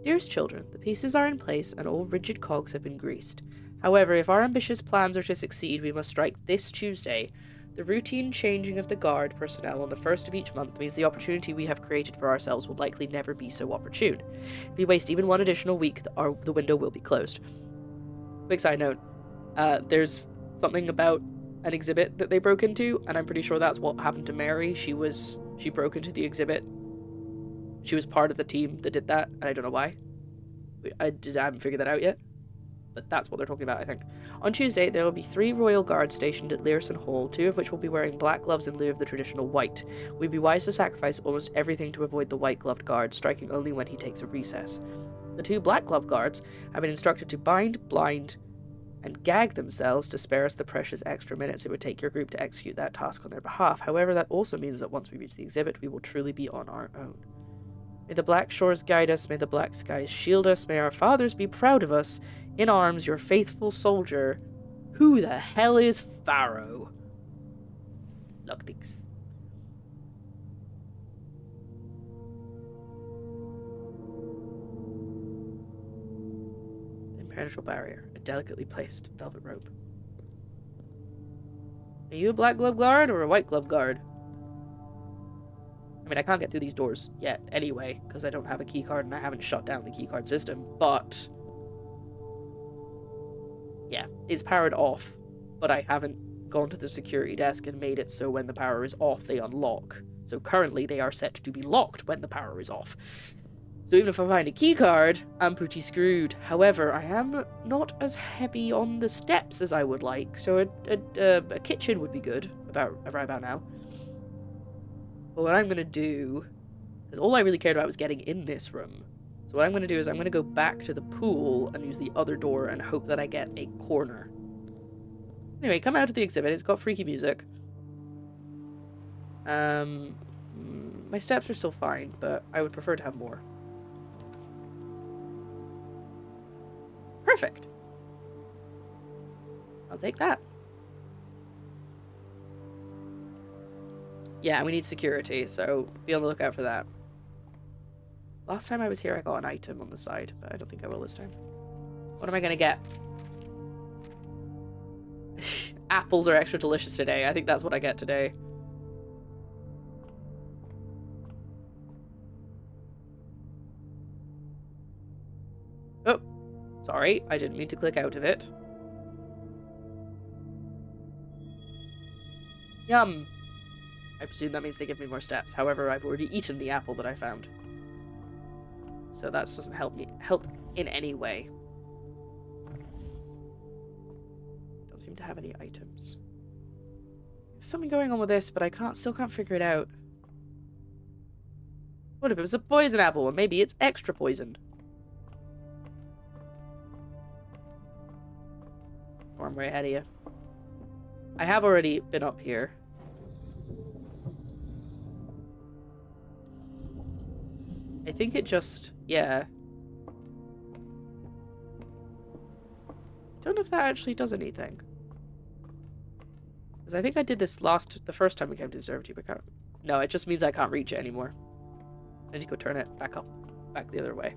Dearest children, the pieces are in place and all rigid cogs have been greased. However, if our ambitious plans are to succeed, we must strike this Tuesday. The routine changing of the guard personnel on the first of each month means the opportunity we have created for ourselves will likely never be so opportune. If we waste even one additional week, the window will be closed. Quick side note, there's something about an exhibit that they broke into, and I'm pretty sure that's what happened to Mary. She broke into the exhibit. She was part of the team that did that, and I don't know why. I haven't figured that out yet. But that's what they're talking about, I think. On Tuesday, there will be 3 royal guards stationed at Learson Hall, 2 of which will be wearing black gloves in lieu of the traditional white. We'd be wise to sacrifice almost everything to avoid the white-gloved guard, striking only when he takes a recess. The 2 black-gloved guards have been instructed to bind, blind, and gag themselves to spare us the precious extra minutes it would take your group to execute that task on their behalf. However, that also means that once we reach the exhibit, we will truly be on our own. May the black shores guide us, may the black skies shield us, may our fathers be proud of us. In arms, your faithful soldier. Who the hell is Pharaoh? Lockpicks. Impenetrable barrier. A delicately placed velvet rope. Are you a black glove guard or a white glove guard? I mean, I can't get through these doors yet anyway, because I don't have a keycard and I haven't shut down the keycard system, but... yeah, it's powered off, but I haven't gone to the security desk and made it so when the power is off, they unlock. So currently, they are set to be locked when the power is off. So even if I find a keycard, I'm pretty screwed. However, I am not as heavy on the steps as I would like, so a kitchen would be good right about now. But what I'm going to do, because all I really cared about was getting in this room. So what I'm going to do is I'm going to go back to the pool and use the other door and hope that I get a corner. Anyway, come out to the exhibit. It's got freaky music. My steps are still fine, but I would prefer to have more. Perfect. I'll take that. Yeah, we need security, so be on the lookout for that. Last time I was here, I got an item on the side, but I don't think I will this time. What am I gonna get? Apples are extra delicious today. I think that's what I get today. Oh, sorry. I didn't mean to click out of it. Yum. I presume that means they give me more steps. However, I've already eaten the apple that I found. So that doesn't help in any way. Don't seem to have any items. There's something going on with this, but I still can't figure it out. What if it was a poison apple? Or maybe it's extra poisoned. Or I'm way ahead of you. I have already been up here. I think it just... yeah. Don't know if that actually does anything. Because I think I did this the first time we came to the observatory, but can't... no, it just means I can't reach it anymore. I need to go turn it back the other way.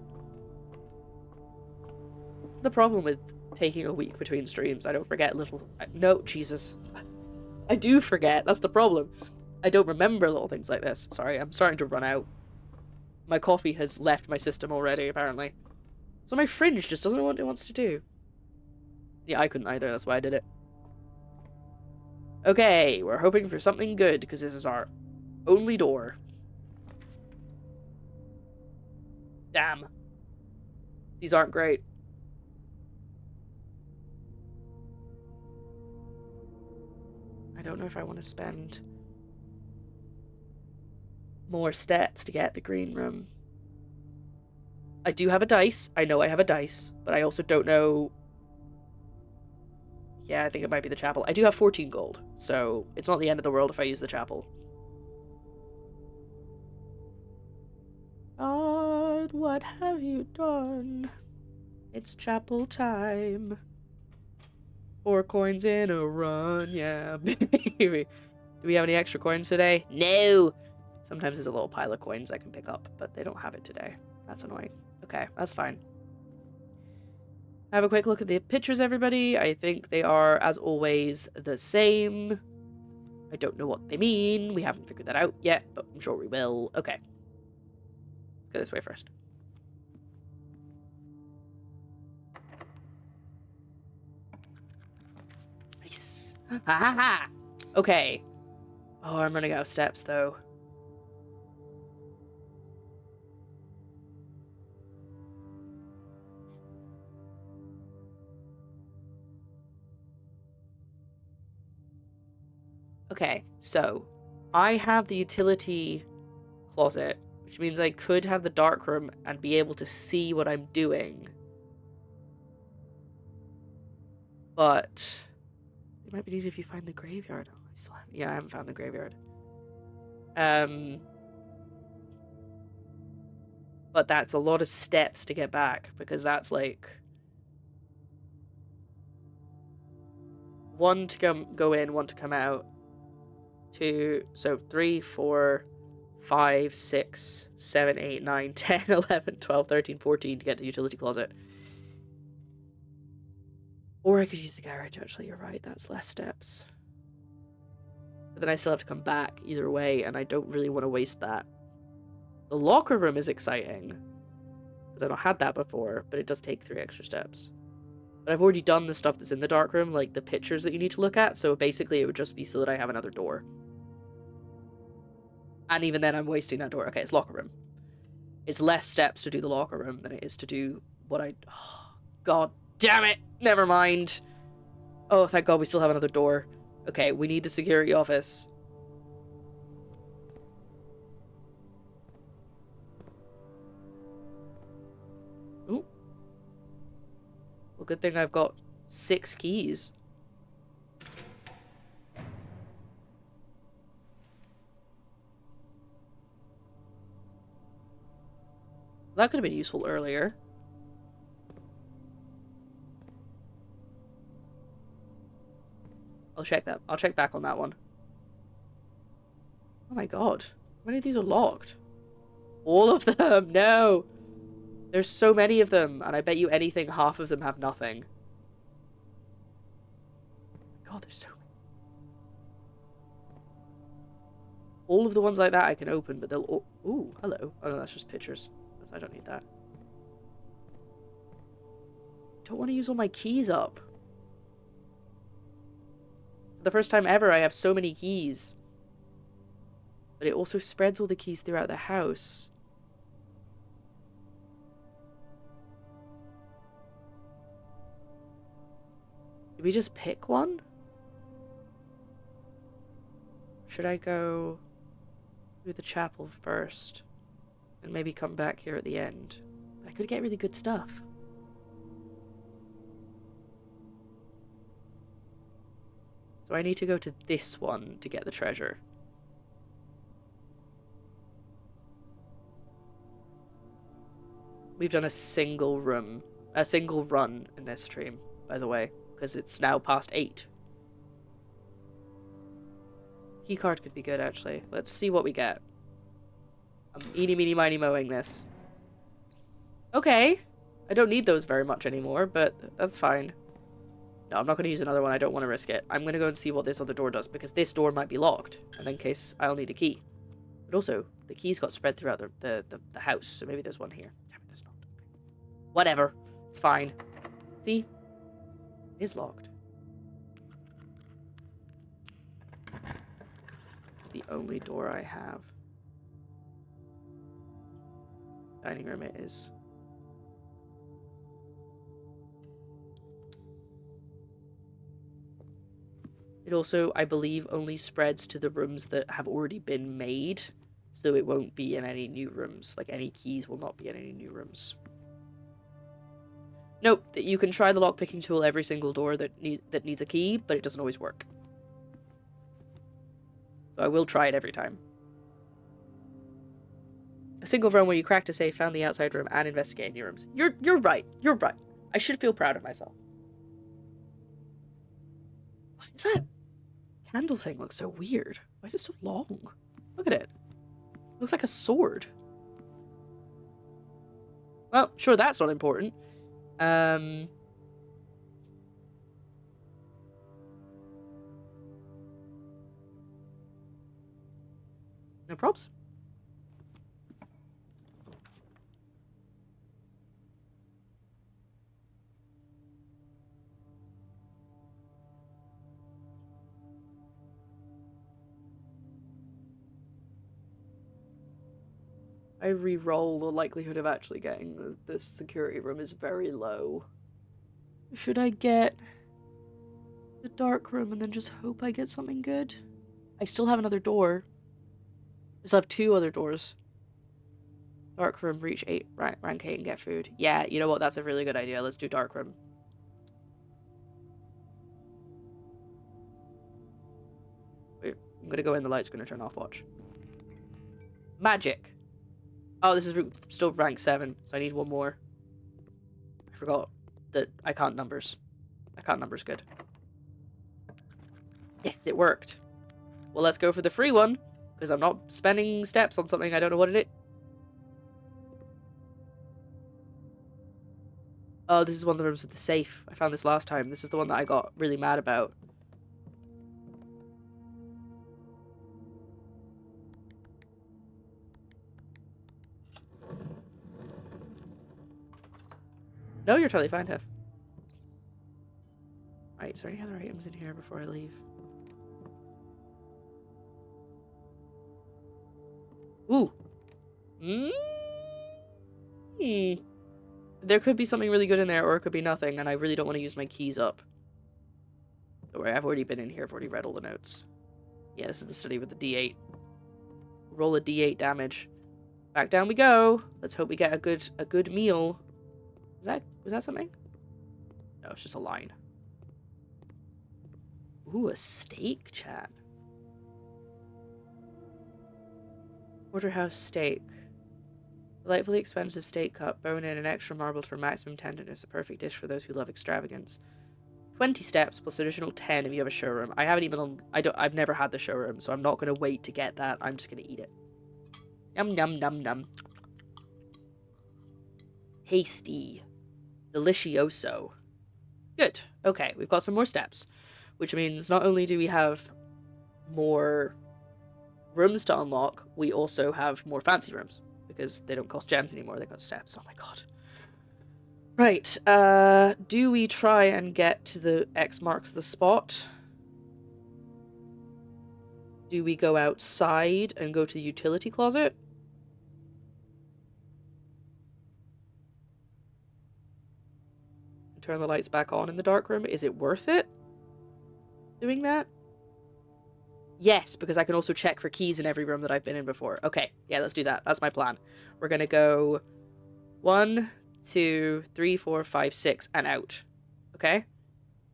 The problem with taking a week between streams, I don't forget no, Jesus. I do forget, that's the problem. I don't remember little things like this. Sorry, I'm starting to run out. My coffee has left my system already, apparently. So my fringe just doesn't know what it wants to do. Yeah, I couldn't either, that's why I did it. Okay, we're hoping for something good, because this is our only door. Damn. These aren't great. I don't know if I want to spend more steps to get the green room. I do have a dice. I know I have a dice, but I also don't know. Yeah, I think it might be the chapel. I do have 14 gold, so it's not the end of the world if I use the chapel. God, what have you done? It's chapel time. 4 coins in a run, yeah, baby. Do we have any extra coins today? No! Sometimes there's a little pile of coins I can pick up, but they don't have it today. That's annoying. Okay, that's fine. Have a quick look at the pictures, everybody. I think they are, as always, the same. I don't know what they mean. We haven't figured that out yet, but I'm sure we will. Okay. Let's go this way first. Nice. Ha ha ha! Okay. Oh, I'm running out of steps, though. Okay, so I have the utility closet, which means I could have the dark room and be able to see what I'm doing. But it might be needed if you find the graveyard. Oh, I still haven't. Yeah, I haven't found the graveyard. But that's a lot of steps to get back, because that's like 1 to go in, 1 to come out. 2, so 3, 4, 5, 6, 7, 8, 9, 10, 11, 12, 13, 14 to get to the utility closet. Or I could use the garage, actually, you're right, that's less steps. But then I still have to come back either way, and I don't really want to waste that. The locker room is exciting, because I've not had that before, but it does take 3 extra steps. But I've already done the stuff that's in the dark room, like the pictures that you need to look at, so basically it would just be so that I have another door. And even then, I'm wasting that door. Okay, it's locker room. It's less steps to do the locker room than it is to do what I... Oh, God damn it! Never mind. Oh, thank God we still have another door. Okay, we need the security office. Ooh. Well, good thing I've got 6 keys. That could have been useful earlier. I'll check that. I'll check back on that one. Oh my God. How many of these are locked? All of them! No! There's so many of them, and I bet you anything half of them have nothing. God, there's so many. All of the ones like that I can open, but they'll all... Ooh, hello. Oh no, that's just pictures. I don't need that. Don't want to use all my keys up. For the first time ever, I have so many keys. But it also spreads all the keys throughout the house. Did we just pick one? Should I go through the chapel first? And maybe come back here at the end. I could get really good stuff. So I need to go to this one to get the treasure. We've done a single run in this stream, by the way, because it's now past 8. Keycard could be good, actually. Let's see what we get. I'm eeny, meeny, miny, mowing this. Okay. I don't need those very much anymore, but that's fine. No, I'm not going to use another one. I don't want to risk it. I'm going to go and see what this other door does, because this door might be locked, and in case I'll need a key. But also, the keys got spread throughout the house, so maybe there's one here. Damn it, there's not. Okay. Whatever. It's fine. See? It is locked. It's the only door I have. Dining room it is. It also, I believe, only spreads to the rooms that have already been made, so it won't be in any new rooms. Like, any keys will not be in any new rooms. Note that you can try the lockpicking tool every single door that needs a key, but it doesn't always work. So I will try it every time. A single run where you cracked a safe, found the outside room, and investigated new rooms. You're right. You're right. I should feel proud of myself. What is that? Candle thing looks so weird. Why is it so long? Look at it. It looks like a sword. Well, sure, that's not important. No props. I re-roll, the likelihood of actually getting this security room is very low. Should I get the dark room and then just hope I get something good? I still have another door. I still have 2 other doors. Dark room, reach 8, rank 8 and get food. Yeah, you know what? That's a really good idea. Let's do dark room. Wait, I'm gonna go in, the light's gonna turn off, watch. Magic! Oh, this is still rank 7, so I need 1 more. I forgot that I count numbers. I count numbers good. Yes, it worked. Well, let's go for the free one, because I'm not spending steps on something I don't know what it is. Oh, this is one of the rooms with the safe. I found this last time. This is the one that I got really mad about. No, you're totally fine, Tiff. Right, is there any other items in here before I leave? Ooh. There could be something really good in there, or it could be nothing, and I really don't want to use my keys up. Don't worry, I've already been in here. I've already read all the notes. Yeah, this is the study with the D8. Roll a D8 damage. Back down we go. Let's hope we get a good meal. Was that something? No, it's just a line. Ooh, a steak, chat. Porterhouse steak. Delightfully expensive steak cut, bone in, and extra marbled for maximum tenderness. A perfect dish for those who love extravagance. 20 steps plus additional 10 if you have a showroom. I've never had the showroom, so I'm not going to wait to get that. I'm just going to eat it. Yum, yum, num, num. Tasty. Delicioso. Good. Okay, we've got some more steps. Which means not only do we have more rooms to unlock, we also have more fancy rooms. Because they don't cost gems anymore, they cost steps. Oh my god. Right, do we try and get to the X marks the spot? Do we go outside and go to the utility closet? Turn the lights back on in the dark room? Is it worth it doing that? Yes, because I can also check for keys in every room that I've been in before. Okay, yeah, let's do that. That's my plan. We're gonna go 1, 2, 3, 4, 5, 6, and out. Okay?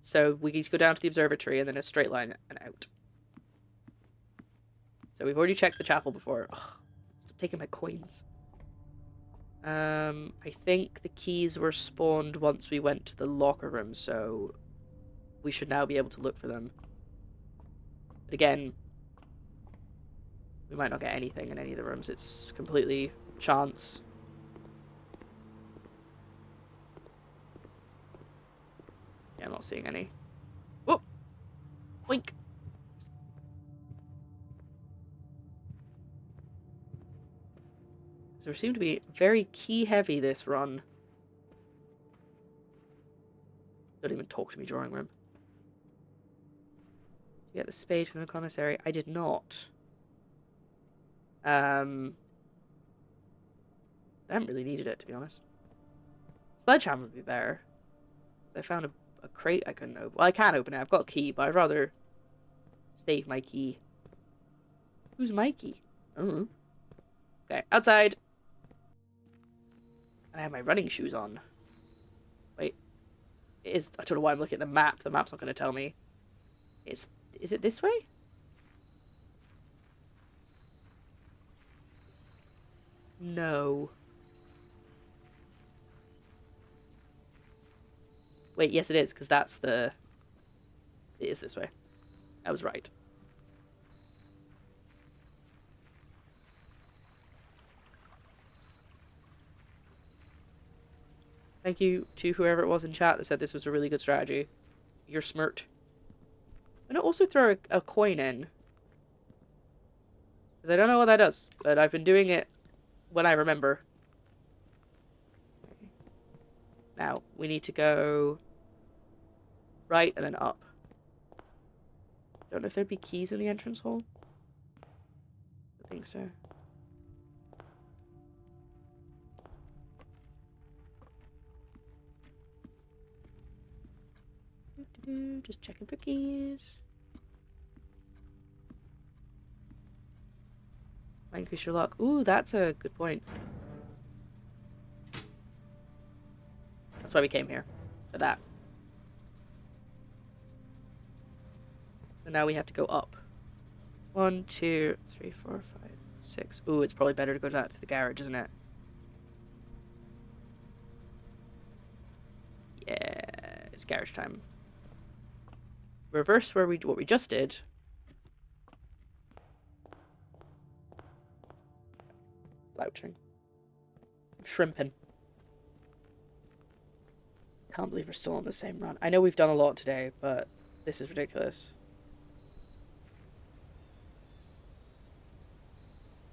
So we need to go down to the observatory and then a straight line and out. So we've already checked the chapel before. Ugh, stop taking my coins. I think the keys were spawned once we went to the locker room, so we should now be able to look for them. But again, we might not get anything in any of the rooms. It's completely chance. Yeah, I'm not seeing any. Boink. So we seem to be very key heavy this run. Don't even talk to me, drawing room. Did you get the spade from the commissary? I did not. I haven't really needed it, to be honest. Sledgehammer would be better. I found a crate I couldn't open. Well, I can open it. I've got a key, but I'd rather save my key. Who's Mikey? I don't know. Okay, outside. I have my running shoes on. Wait. It is. I don't know why I'm looking at the map. The map's not going to tell me. Is it this way? No. Wait, yes it is, because that's the... It is this way. I was right. Thank you to whoever it was in chat that said this was a really good strategy. You're smirked. I'm going to also throw a coin in. Because I don't know what that does, but I've been doing it when I remember. Now, we need to go right and then up. Don't know if there'd be keys in the entrance hall. I think so. Just checking for keys. Might increase your luck. Ooh, that's a good point. That's why we came here. For that. So now we have to go up. 1, 2, 3, 4, 5, 6. Ooh, it's probably better to go to the garage, isn't it? Yeah, it's garage time. Reverse what we just did. Slouching. Shrimping. Can't believe we're still on the same run. I know we've done a lot today, but this is ridiculous.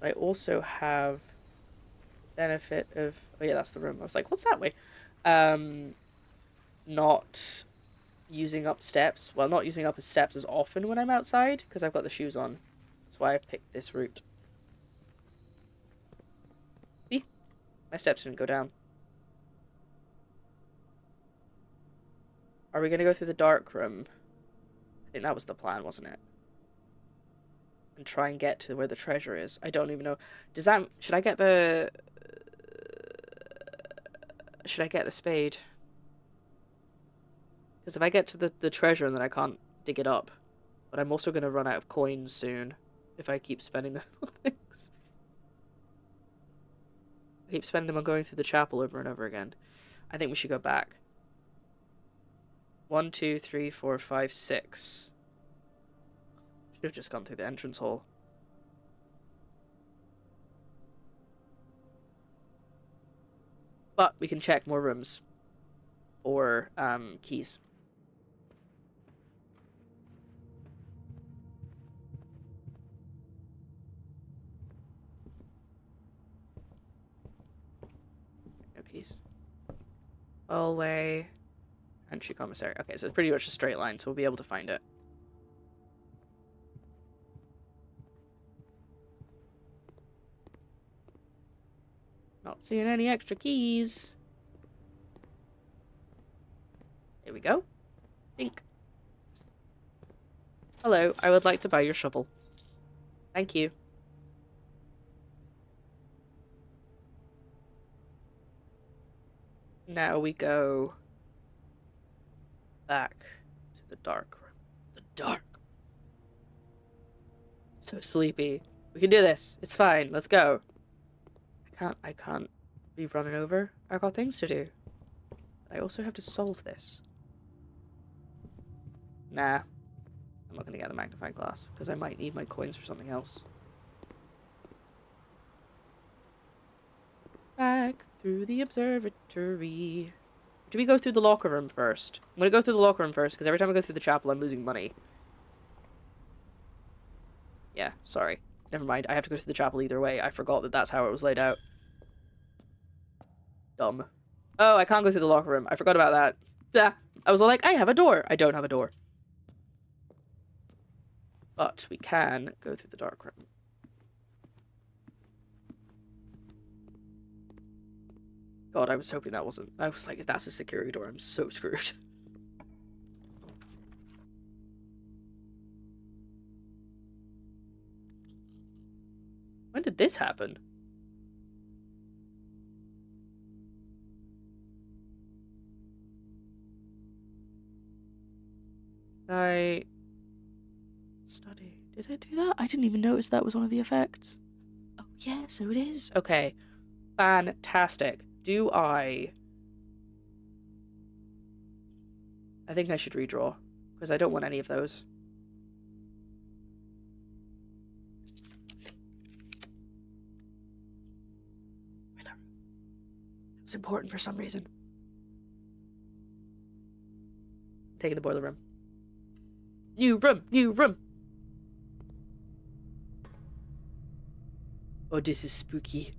I also have benefit of... Oh yeah, that's the room. I was like, what's that way? Not using up steps. Well, not using up steps as often when I'm outside, because I've got the shoes on. That's why I picked this route. See? My steps didn't go down. Are we going to go through the dark room? I think that was the plan, wasn't it? And try and get to where the treasure is. I don't even know. Does that... Should I get the... Should I get the spade? Because if I get to the treasure and then I can't dig it up. But I'm also going to run out of coins soon. If I keep spending them on things. I keep spending them on going through the chapel over and over again. I think we should go back. 1, 2, 3, 4, 5, 6. Should have just gone through the entrance hall. But we can check more rooms. Or, keys. No keys. Hallway. Entry commissary. Okay, so it's pretty much a straight line, so we'll be able to find it. Not seeing any extra keys. There we go. Think. Hello, I would like to buy your shovel. Thank you. Now we go back to the dark room. The dark. So sleepy. We can do this. It's fine. Let's go. I can't be running over. I got things to do. I also have to solve this. Nah. I'm not gonna get the magnifying glass, because I might need my coins for something else. Back through the observatory. Do we go through the locker room first? I'm gonna go through the locker room first, because every time I go through the chapel, I'm losing money. Yeah, sorry. Never mind. I have to go to the chapel either way. I forgot that that's how it was laid out. Dumb. Oh, I can't go through the locker room. I forgot about that. Yeah. I was like, I have a door. I don't have a door. But we can go through the dark room. God, I was hoping that wasn't... I was like, if that's a security door, I'm so screwed. When did this happen? I... Study. Did I do that? I didn't even notice that was one of the effects. Oh, yeah, so it is. Okay. Fantastic. Do I think I should redraw, because I don't want any of those. It's important for some reason. Taking the boiler room. New room! New room! Oh, this is spooky.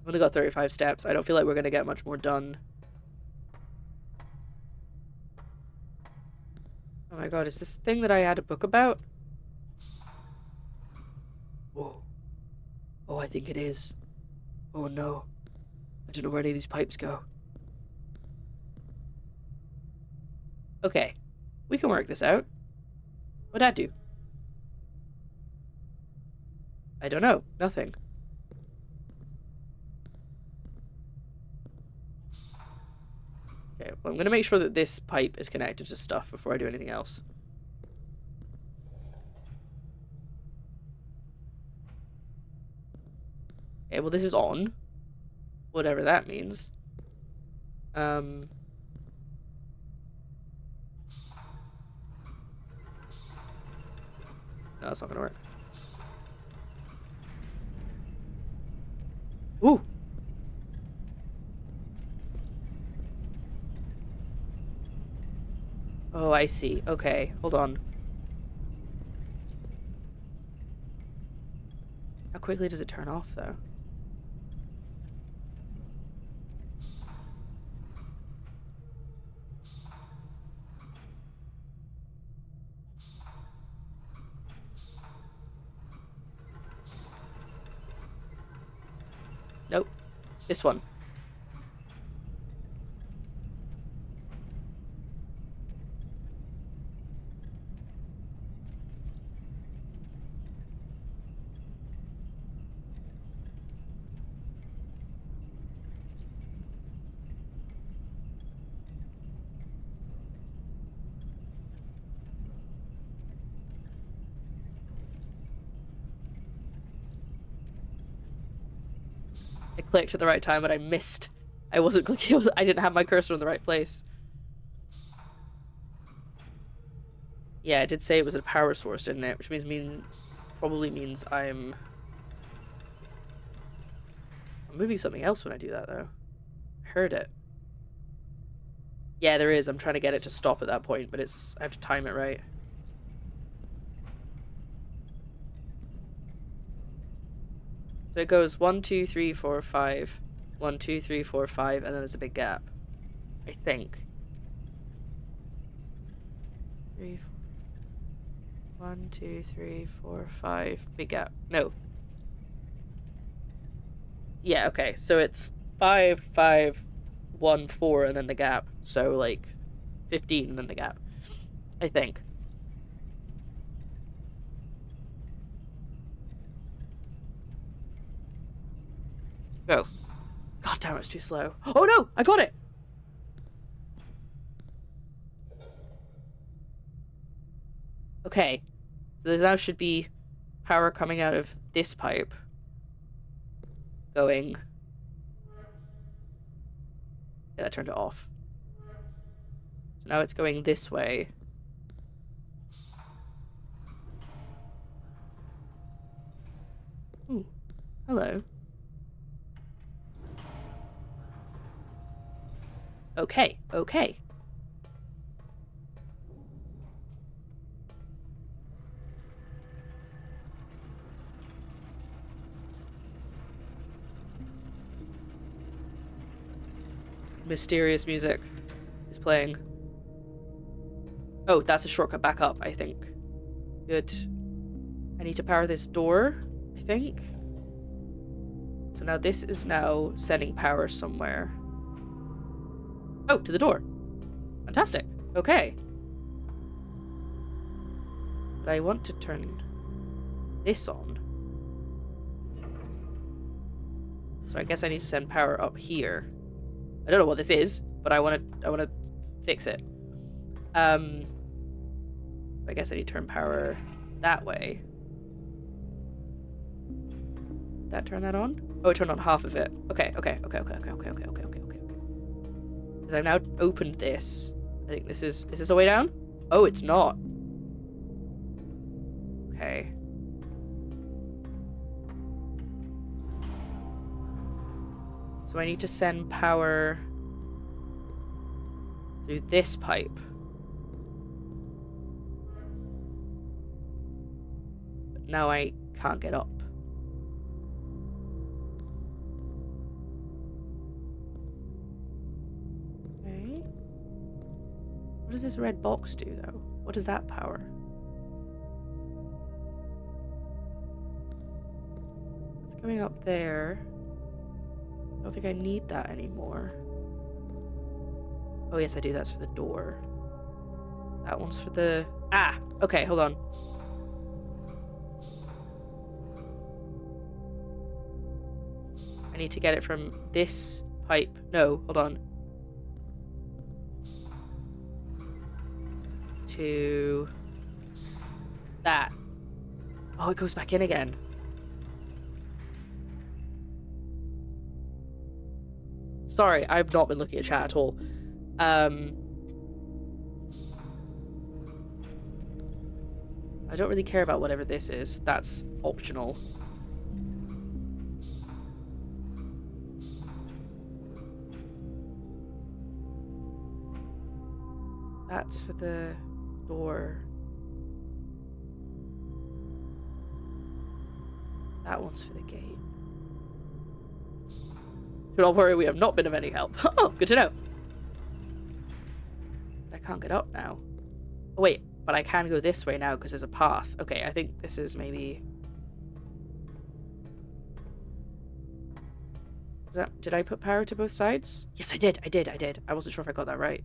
I've only got 35 steps. I don't feel like we're going to get much more done. Oh my god, is this the thing that I had a book about? Whoa. Oh, I think it is. Oh no. I don't know where any of these pipes go. Okay. We can work this out. What'd that do? I don't know. Nothing. Okay, well, I'm gonna make sure that this pipe is connected to stuff before I do anything else. Okay, well, this is on. Whatever that means. No, that's not gonna work. Ooh! Oh, I see. Okay, hold on. How quickly does it turn off, though? Nope. This one. I clicked at the right time, but I missed. I wasn't clicking. I didn't have my cursor in the right place. Yeah, it did say it was a power source, didn't it? Which probably means I'm moving something else when I do that, though. I heard it. Yeah, there is. I'm trying to get it to stop at that point, but I have to time it right. So it goes 1, 2, 3, 4, 5. 1, 2, 3, 4, 5, and then there's a big gap. I think. 3, 4. 1, 2, 3, 4, 5. Big gap. No. Yeah, okay. So it's 5, 5, 1, 4, and then the gap. So, like, 15 and then the gap. I think. Go. God damn, it's too slow. Oh no! I got it! Okay. So there now should be power coming out of this pipe. Going. Yeah, that turned it off. So now it's going this way. Ooh. Hello. Okay, okay. mysterious music is playing. Oh, that's a shortcut back up, I think. Good. I need to power this door, I think. So now this is now sending power somewhere. Oh, to the door. Fantastic. Okay. But I want to turn this on. So I guess I need to send power up here. I don't know what this is, but I want to fix it. I guess I need to turn power that way. Did that turn that on? Oh, it turned on half of it. Okay. Because I've now opened this. I think this is this a way down? Oh, it's not. Okay. So I need to send power through this pipe. But now I can't get up. Okay. What does this red box do, though? What does that power? It's going up there. I don't think I need that anymore. Oh, yes, I do. That's for the door. That one's for the... Ah! Okay, hold on. I need to get it from this pipe. No, hold on. To... that. Oh, it goes back in again. Sorry, I've not been looking at chat at all. I don't really care about whatever this is. That's optional. That's for the door. That one's for the gate. Do not worry, we have not been of any help. Oh, good to know. I can't get up now. Oh, wait, but I can go this way now because there's a path. Okay, I think this is maybe... Is that... Did I put power to both sides? Yes, I did. I wasn't sure if I got that right.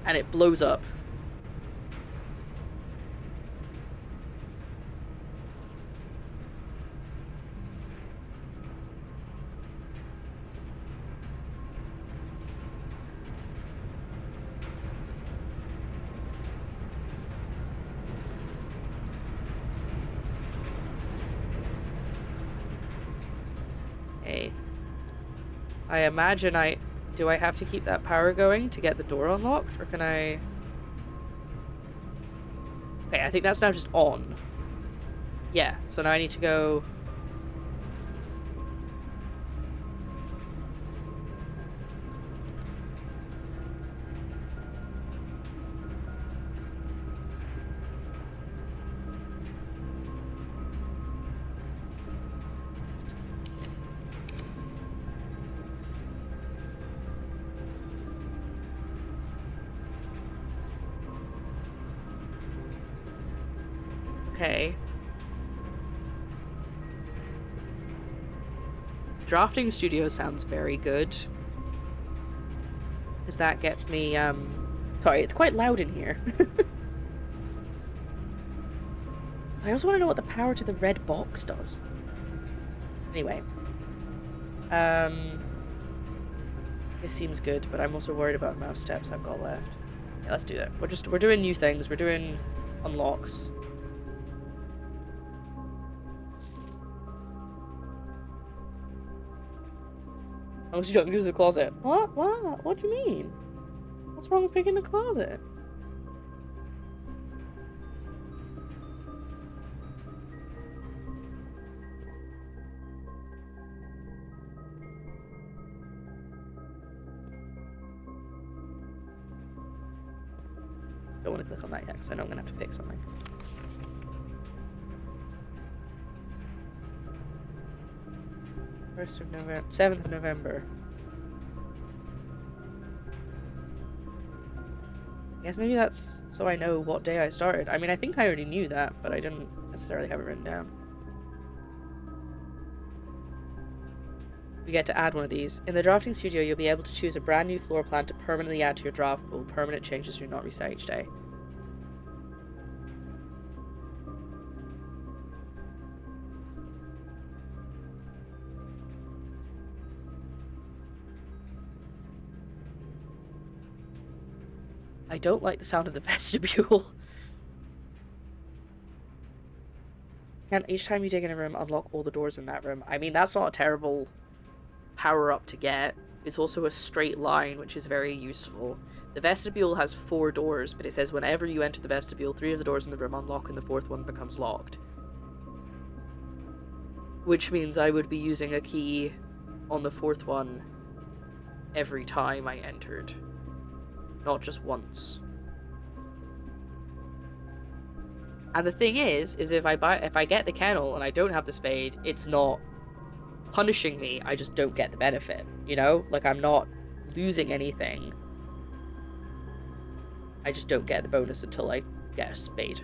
And it blows up. Okay. I imagine do I have to keep that power going to get the door unlocked? Or can I... Okay, I think that's now just on. Yeah, so now I need to go... Okay. Drafting studio sounds very good. Because that gets me, Sorry, it's quite loud in here. I also want to know what the power to the red box does. Anyway. This seems good, but I'm also worried about the amount of steps I've got left. Yeah, let's do that. We're doing new things. We're doing unlocks. Unless you don't use the closet. What? What? What do you mean? What's wrong with picking the closet? want to click on that yet, because I know I'm going to have to pick something. First of November, 7th of November. I guess maybe that's so I know what day I started. I mean, I think I already knew that, but I didn't necessarily have it written down. We get to add one of these. In the drafting studio, you'll be able to choose a brand new floor plan to permanently add to your draft pool. Permanent changes do not reset each day. I don't like the sound of the vestibule. Can each time you dig in a room, unlock all the doors in that room. I mean, that's not a terrible power up to get. It's also a straight line, which is very useful. The vestibule has 4 doors, but it says whenever you enter the vestibule, 3 of the doors in the room unlock and the 4th one becomes locked. Which means I would be using a key on the 4th one every time I entered. Not just once. And the thing is if I get the kennel and I don't have the spade, it's not punishing me, I just don't get the benefit, you know? Like, I'm not losing anything. I just don't get the bonus until I get a spade.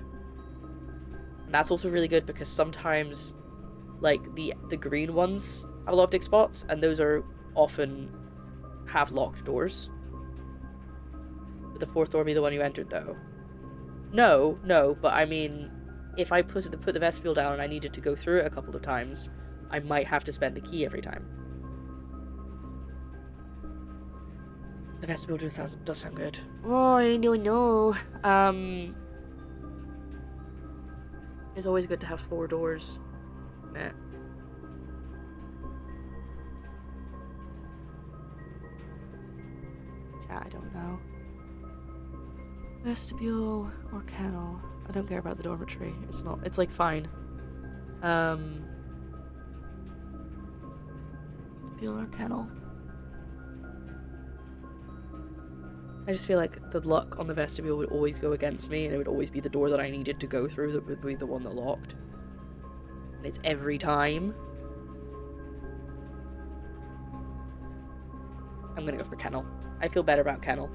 And that's also really good because sometimes, like, the green ones have a lot of dig spots, and those are often have locked doors. Would the 4th door be the one you entered, though? No, but I mean, if I put the vestibule down and I needed to go through it a couple of times, I might have to spend the key every time. The vestibule does sound good. Oh, I don't know. It's always good to have 4 doors. Nah. I don't know. Vestibule or kennel. I don't care about the dormitory. It's not. It's like fine. Vestibule or kennel. I just feel like the luck on the vestibule would always go against me, and it would always be the door that I needed to go through that would be the one that locked. And it's every time. I'm gonna go for kennel. I feel better about kennel.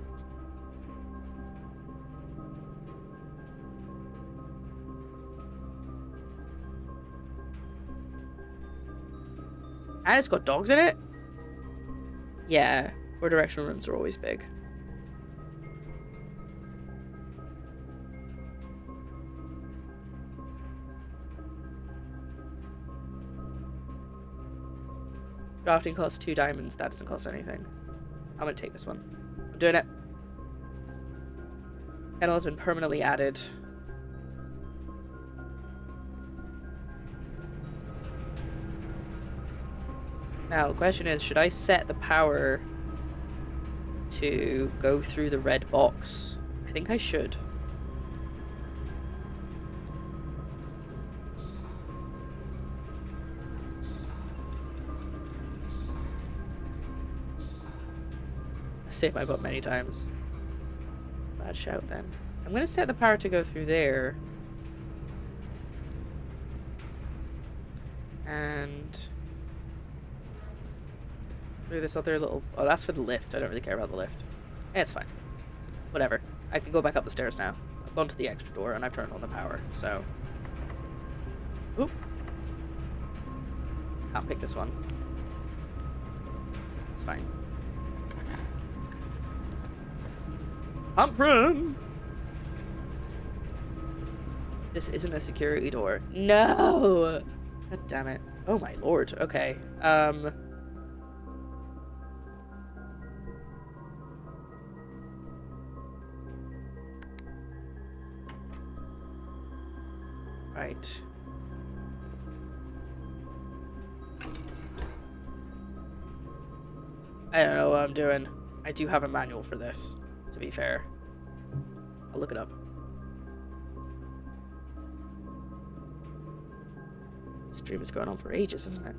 And it's got dogs in it? Yeah, 4 directional rooms are always big. Drafting costs 2 diamonds, that doesn't cost anything. I'm gonna take this one. I'm doing it. Kennel has been permanently added. Now, the question is, should I set the power to go through the red box? I think I should. I saved my butt many times. Bad shout then. I'm gonna set the power to go through there. And through this other little... Oh, that's for the lift. I don't really care about the lift. It's fine. Whatever. I can go back up the stairs now. I've gone to the extra door and I've turned on the power, so... Oop. Can't pick this one. It's fine. Pump room! This isn't a security door. No! God damn it. Oh my lord. Okay. Right. I don't know what I'm doing. I do have a manual for this, to be fair. I'll look it up. Stream is going on for ages, isn't it?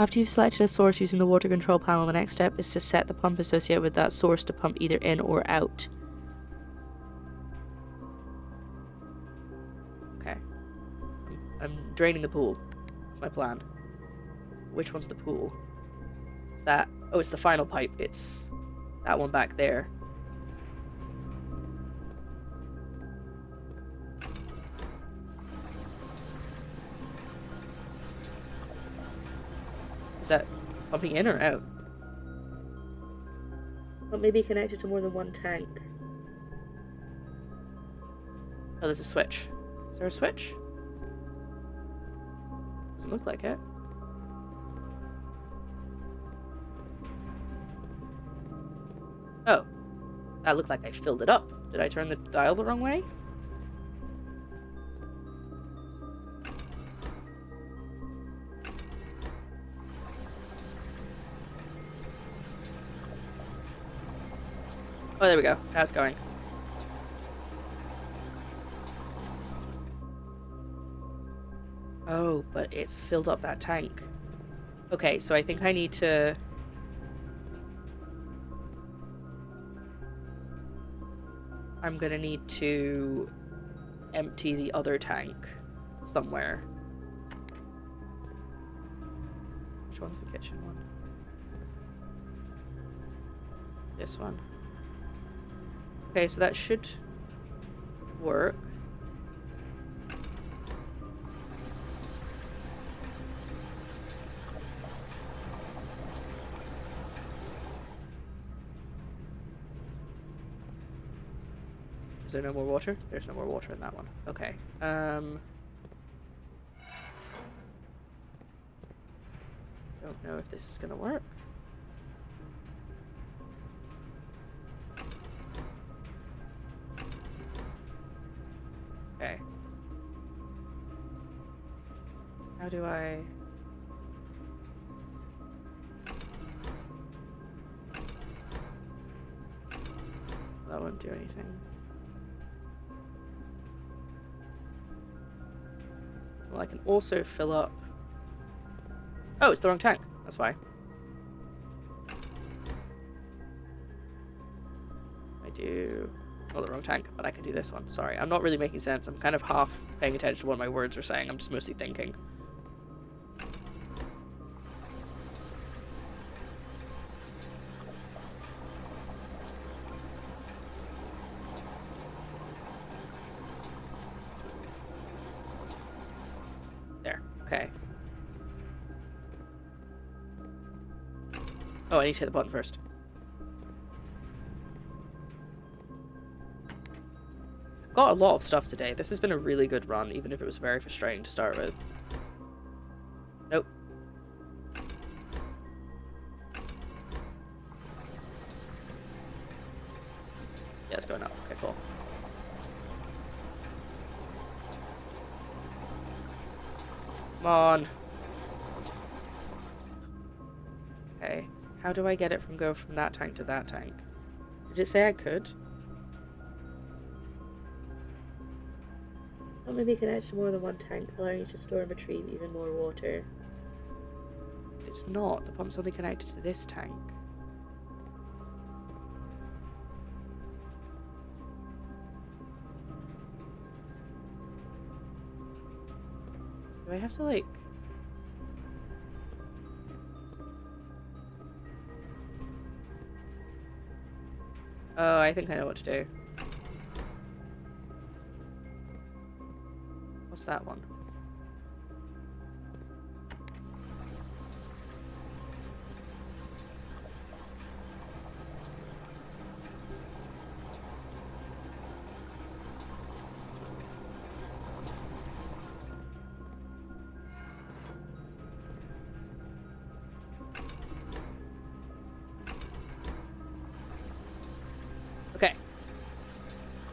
After you've selected a source using the water control panel, the next step is to set the pump associated with that source to pump either in or out. Okay. I'm draining the pool. That's my plan. Which one's the pool? It's that. Oh, it's the final pipe. It's that one back there. Is that pumping in or out? Well, maybe connected to more than one tank. Oh, there's a switch. Is there a switch? Doesn't look like it. Oh. That looked like I filled it up. Did I turn the dial the wrong way? Oh, there we go. Now it's going. Oh, but it's filled up that tank. Okay, so I think I need to... I'm gonna need to empty the other tank somewhere. Which one's the kitchen one? This one. Okay, so that should work. Is there no more water? There's no more water in that one. Okay. Don't know if this is gonna work. Okay. How do I... That won't do anything. Well, I can also fill up... Oh, it's the wrong tank. That's why. I do... Not the wrong tank, but I can do this one. Sorry, I'm not really making sense. I'm kind of half paying attention to what my words are saying. I'm just mostly thinking. There. Okay. Oh, I need to hit the button first. Got a lot of stuff today. This has been a really good run, even if it was very frustrating to start with. Nope. Yeah, it's going up. Okay, cool. Come on. Okay. How do I get it from go from that tank to that tank? Did it say I could? Or maybe connect to more than one tank, allowing you to store and retrieve even more water. It's not. The pump's only connected to this tank. Do I have to, like... Oh, I think I know what to do. What's that one? Okay.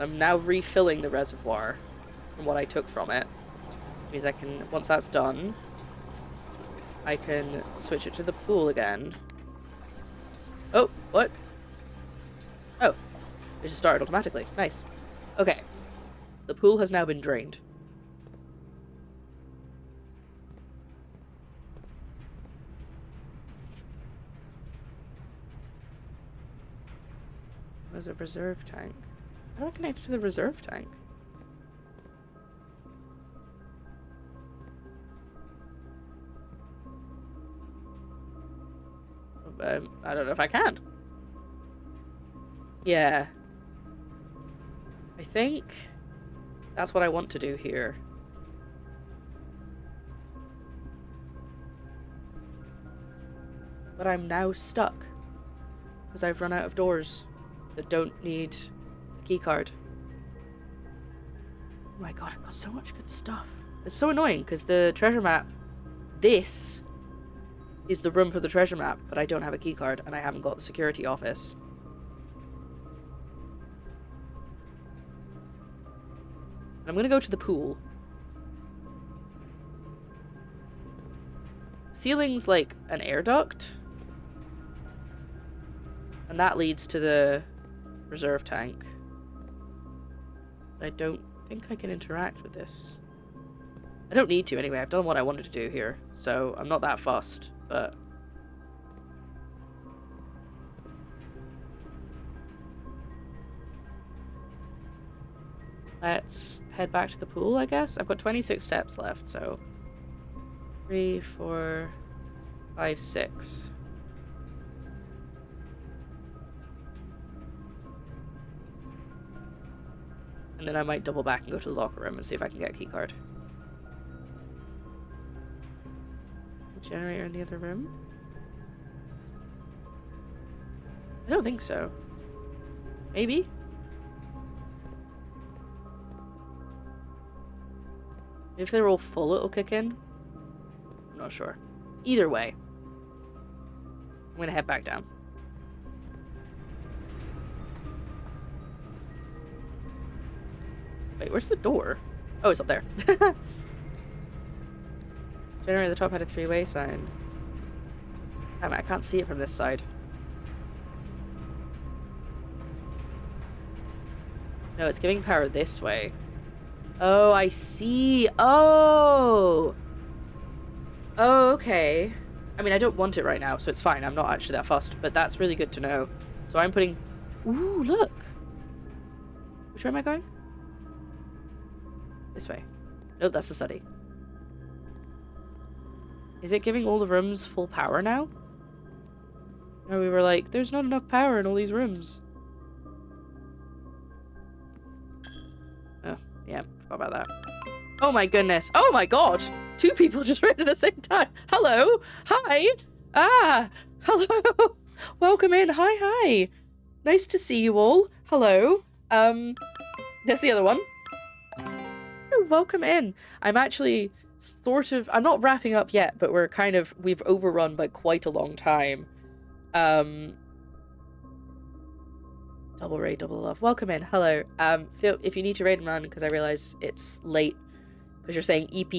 I'm now refilling the reservoir from what I took from it. Means I can, once that's done, I can switch it to the pool again. Oh, what? Oh, it just started automatically. Nice. Okay. So the pool has now been drained. There's a reserve tank. How do I connect it to the reserve tank? I don't know if I can. Yeah. I think that's what I want to do here. But I'm now stuck. Because I've run out of doors that don't need a keycard. Oh my god, I've got so much good stuff. It's so annoying because the treasure map, this is the room for the treasure map, but I don't have a keycard and I haven't got the security office. I'm gonna go to the pool. Ceiling's like an air duct. And that leads to the reserve tank. I don't think I can interact with this. I don't need to anyway. I've done what I wanted to do here, so I'm not that fussed, but... Let's head back to the pool, I guess. I've got 26 steps left, so... 3, 4, 5, 6. And then I might double back and go to the locker room and see if I can get a keycard. Generator in the other room? I don't think so. Maybe? If they're all full, it'll kick in. I'm not sure. Either way, I'm gonna head back down. Wait, where's the door? Oh, it's up there. Generator at the top had a 3-way sign. Damn it, I can't see it from this side. No, it's giving power this way. Oh, I see. Oh! Oh, okay. I mean, I don't want it right now, so it's fine. I'm not actually that fussed, but that's really good to know. So I'm putting... Ooh, look! Which way am I going? This way. Nope, that's the study. Is it giving all the rooms full power now? No, we were like, there's not enough power in all these rooms. Oh, yeah, forgot about that. Oh my goodness. Oh my god! 2 people just read at the same time. Hello! Hi! Ah! Hello! Welcome in. Hi, hi! Nice to see you all. Hello. There's the other one. Oh, welcome in. I'm actually sort of... I'm not wrapping up yet, but we've overrun by quite a long time. Double raid, double love. Welcome in. Hello. If you need to raid and run, because I realize it's late, because you're saying EP,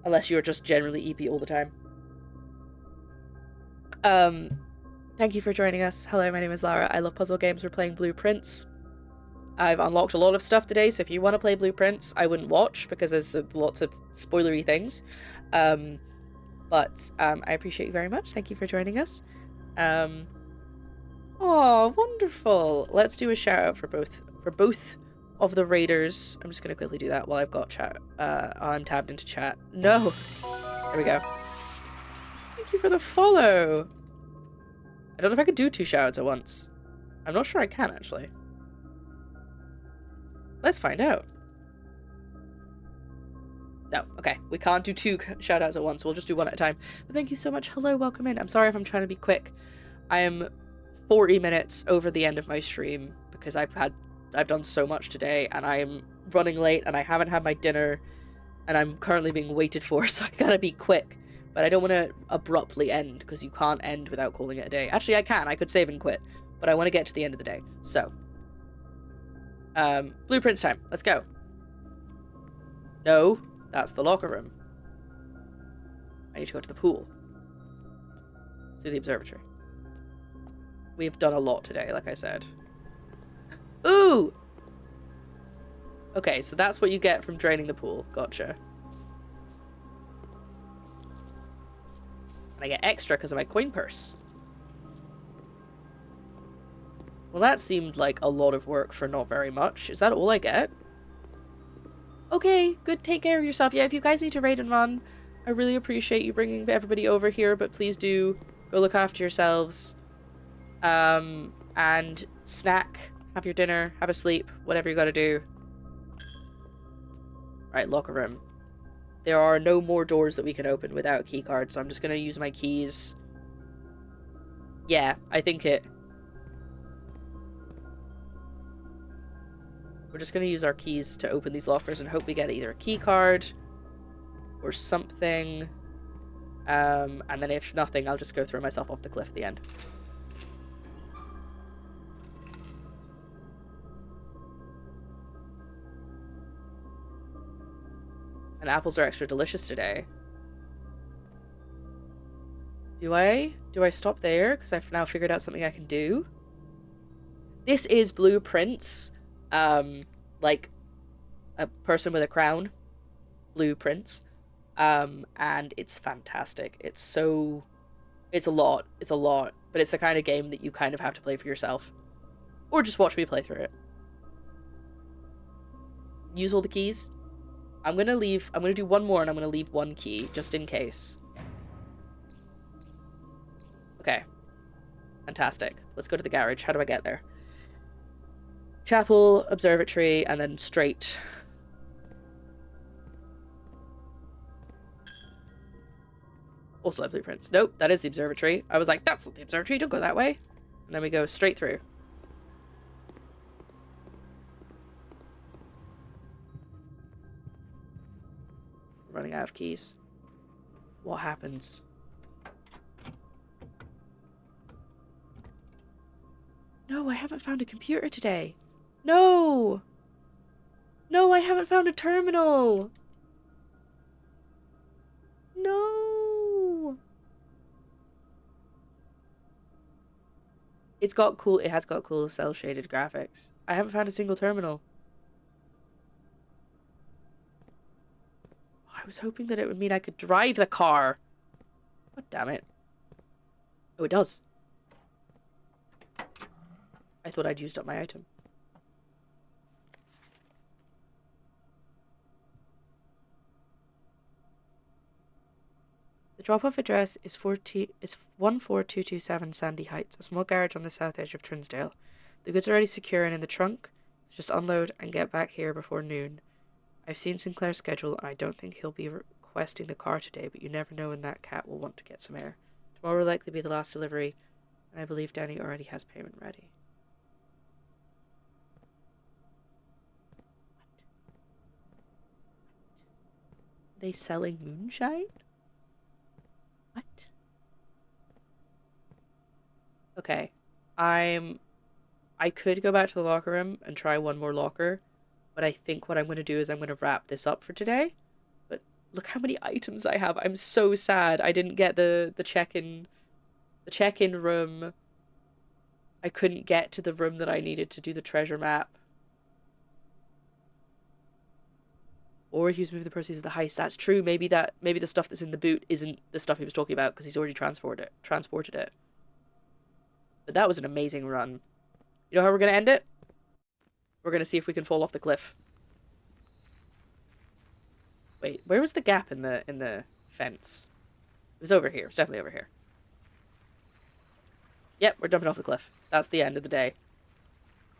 unless you're just generally EP all the time. Thank you for joining us. Hello, my name is Lara. I love puzzle games. We're playing Blueprints. I've unlocked a lot of stuff today, so if you want to play Blueprints, I wouldn't watch, because there's lots of spoilery things. But I appreciate you very much. Thank you for joining us. Oh, wonderful. Let's do a shout out for both of the raiders. I'm just gonna quickly do that while I've got chat. I'm tabbed into chat. No. There we go. Thank you for the follow. I don't know if I could do 2 shout outs at once. I'm not sure I can, actually. Let's find out. No, okay. We can't do 2 shout outs at once. We'll just do 1 at a time. But thank you so much. Hello, welcome in. I'm sorry if I'm trying to be quick. I am 40 minutes over the end of my stream because I've done so much today and I'm running late and I haven't had my dinner and I'm currently being waited for, so I gotta be quick. But I don't want to abruptly end because you can't end without calling it a day. Actually, I can. I could save and quit, but I want to get to the end of the day. So, Blueprints time. Let's go. No, that's the locker room. I need to go to the pool. To the observatory. We've done a lot today, like I said. Ooh! Okay, so that's what you get from draining the pool. Gotcha. And I get extra because of my coin purse. Well, that seemed like a lot of work for not very much. Is that all I get? Okay, good. Take care of yourself. Yeah, if you guys need to raid and run, I really appreciate you bringing everybody over here, but please do go look after yourselves. And snack, have your dinner, have a sleep, whatever you gotta do. Right, locker room. There are no more doors that we can open without a key card, so I'm just gonna use my keys. Yeah, I think it... We're just gonna use our keys to open these lockers and hope we get either a key card or something. And then if nothing, I'll just go throw myself off the cliff at the end. And apples are extra delicious today. Do I stop there? Because I've now figured out something I can do. This is blueprints. Like a person with a crown. Blueprints. And it's fantastic. It's a lot. It's a lot. But it's the kind of game that you kind of have to play for yourself. Or just watch me play through it. Use all the keys. I'm gonna do one more and I'm gonna leave one key, just in case. Okay. Fantastic. Let's go to the garage. How do I get there? Chapel, observatory, and then straight. Also have blueprints. Nope, that is the observatory. I was like, that's not the observatory, don't go that way. And then we go straight through. Running out of keys. What happens? No, I haven't found a computer today. No! No, I haven't found a terminal! No! It has got cool cel-shaded graphics. I haven't found a single terminal. I was hoping that it would mean I could drive the car. God damn it. Oh, it does. I thought I'd used up my item. The drop-off address is 14227 Sandy Heights, a small garage on the south edge of Trinsdale. The goods are already secure and in the trunk. Just unload and get back here before noon. I've seen Sinclair's schedule and I don't think he'll be requesting the car today, but you never know when that cat will want to get some air. Tomorrow will likely be the last delivery, and I believe Danny already has payment ready. What? They selling moonshine? What? Okay. I could go back to the locker room and try one more locker, but I think what I'm going to do is I'm going to wrap this up for today. But look how many items I have. I'm so sad I didn't get the check-in room. I couldn't get to the room that I needed to do the treasure map. Or he was moving the proceeds of the heist. That's true. Maybe the stuff that's in the boot isn't the stuff he was talking about because he's already transported it. But that was an amazing run. You know how we're gonna end it? We're gonna see if we can fall off the cliff. Wait, where was the gap in the fence? It was over here. It's definitely over here. Yep, we're jumping off the cliff. That's the end of the day.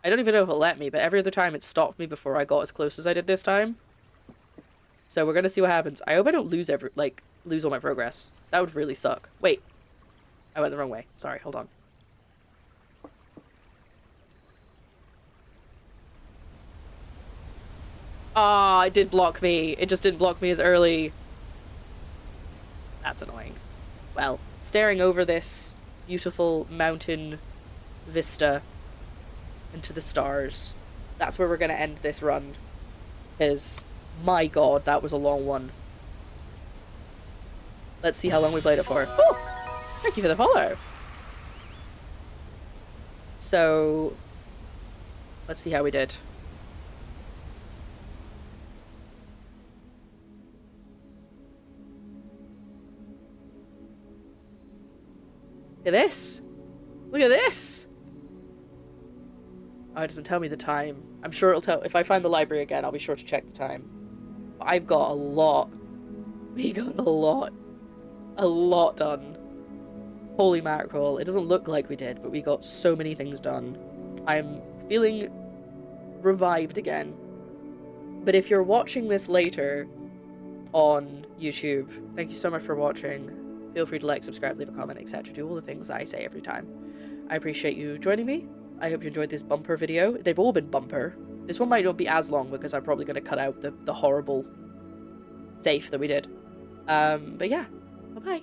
I don't even know if it'll let me, but every other time it stopped me before I got as close as I did this time. So we're gonna see what happens. I hope I don't lose all my progress. That would really suck. Wait. I went the wrong way. Sorry, hold on. Ah, it did block me. It just didn't block me as early. That's annoying. Well, staring over this beautiful mountain vista into the stars, that's where we're gonna end this run. Because, my god, that was a long one. Let's see how long we played it for. Oh! Thank you for the follow! So, let's see how we did. Look at this! Look at this! Oh, it doesn't tell me the time. I'm sure it'll tell... If I find the library again, I'll be sure to check the time. But I've got a lot. We got a lot. A lot done. Holy mackerel. It doesn't look like we did, but we got so many things done. I'm feeling revived again. But if you're watching this later on YouTube, thank you so much for watching. Feel free to like, subscribe, leave a comment, etc. Do all the things that I say every time. I appreciate you joining me. I hope you enjoyed this bumper video. They've all been bumper. This one might not be as long because I'm probably going to cut out the horrible safe that we did. But yeah, bye-bye.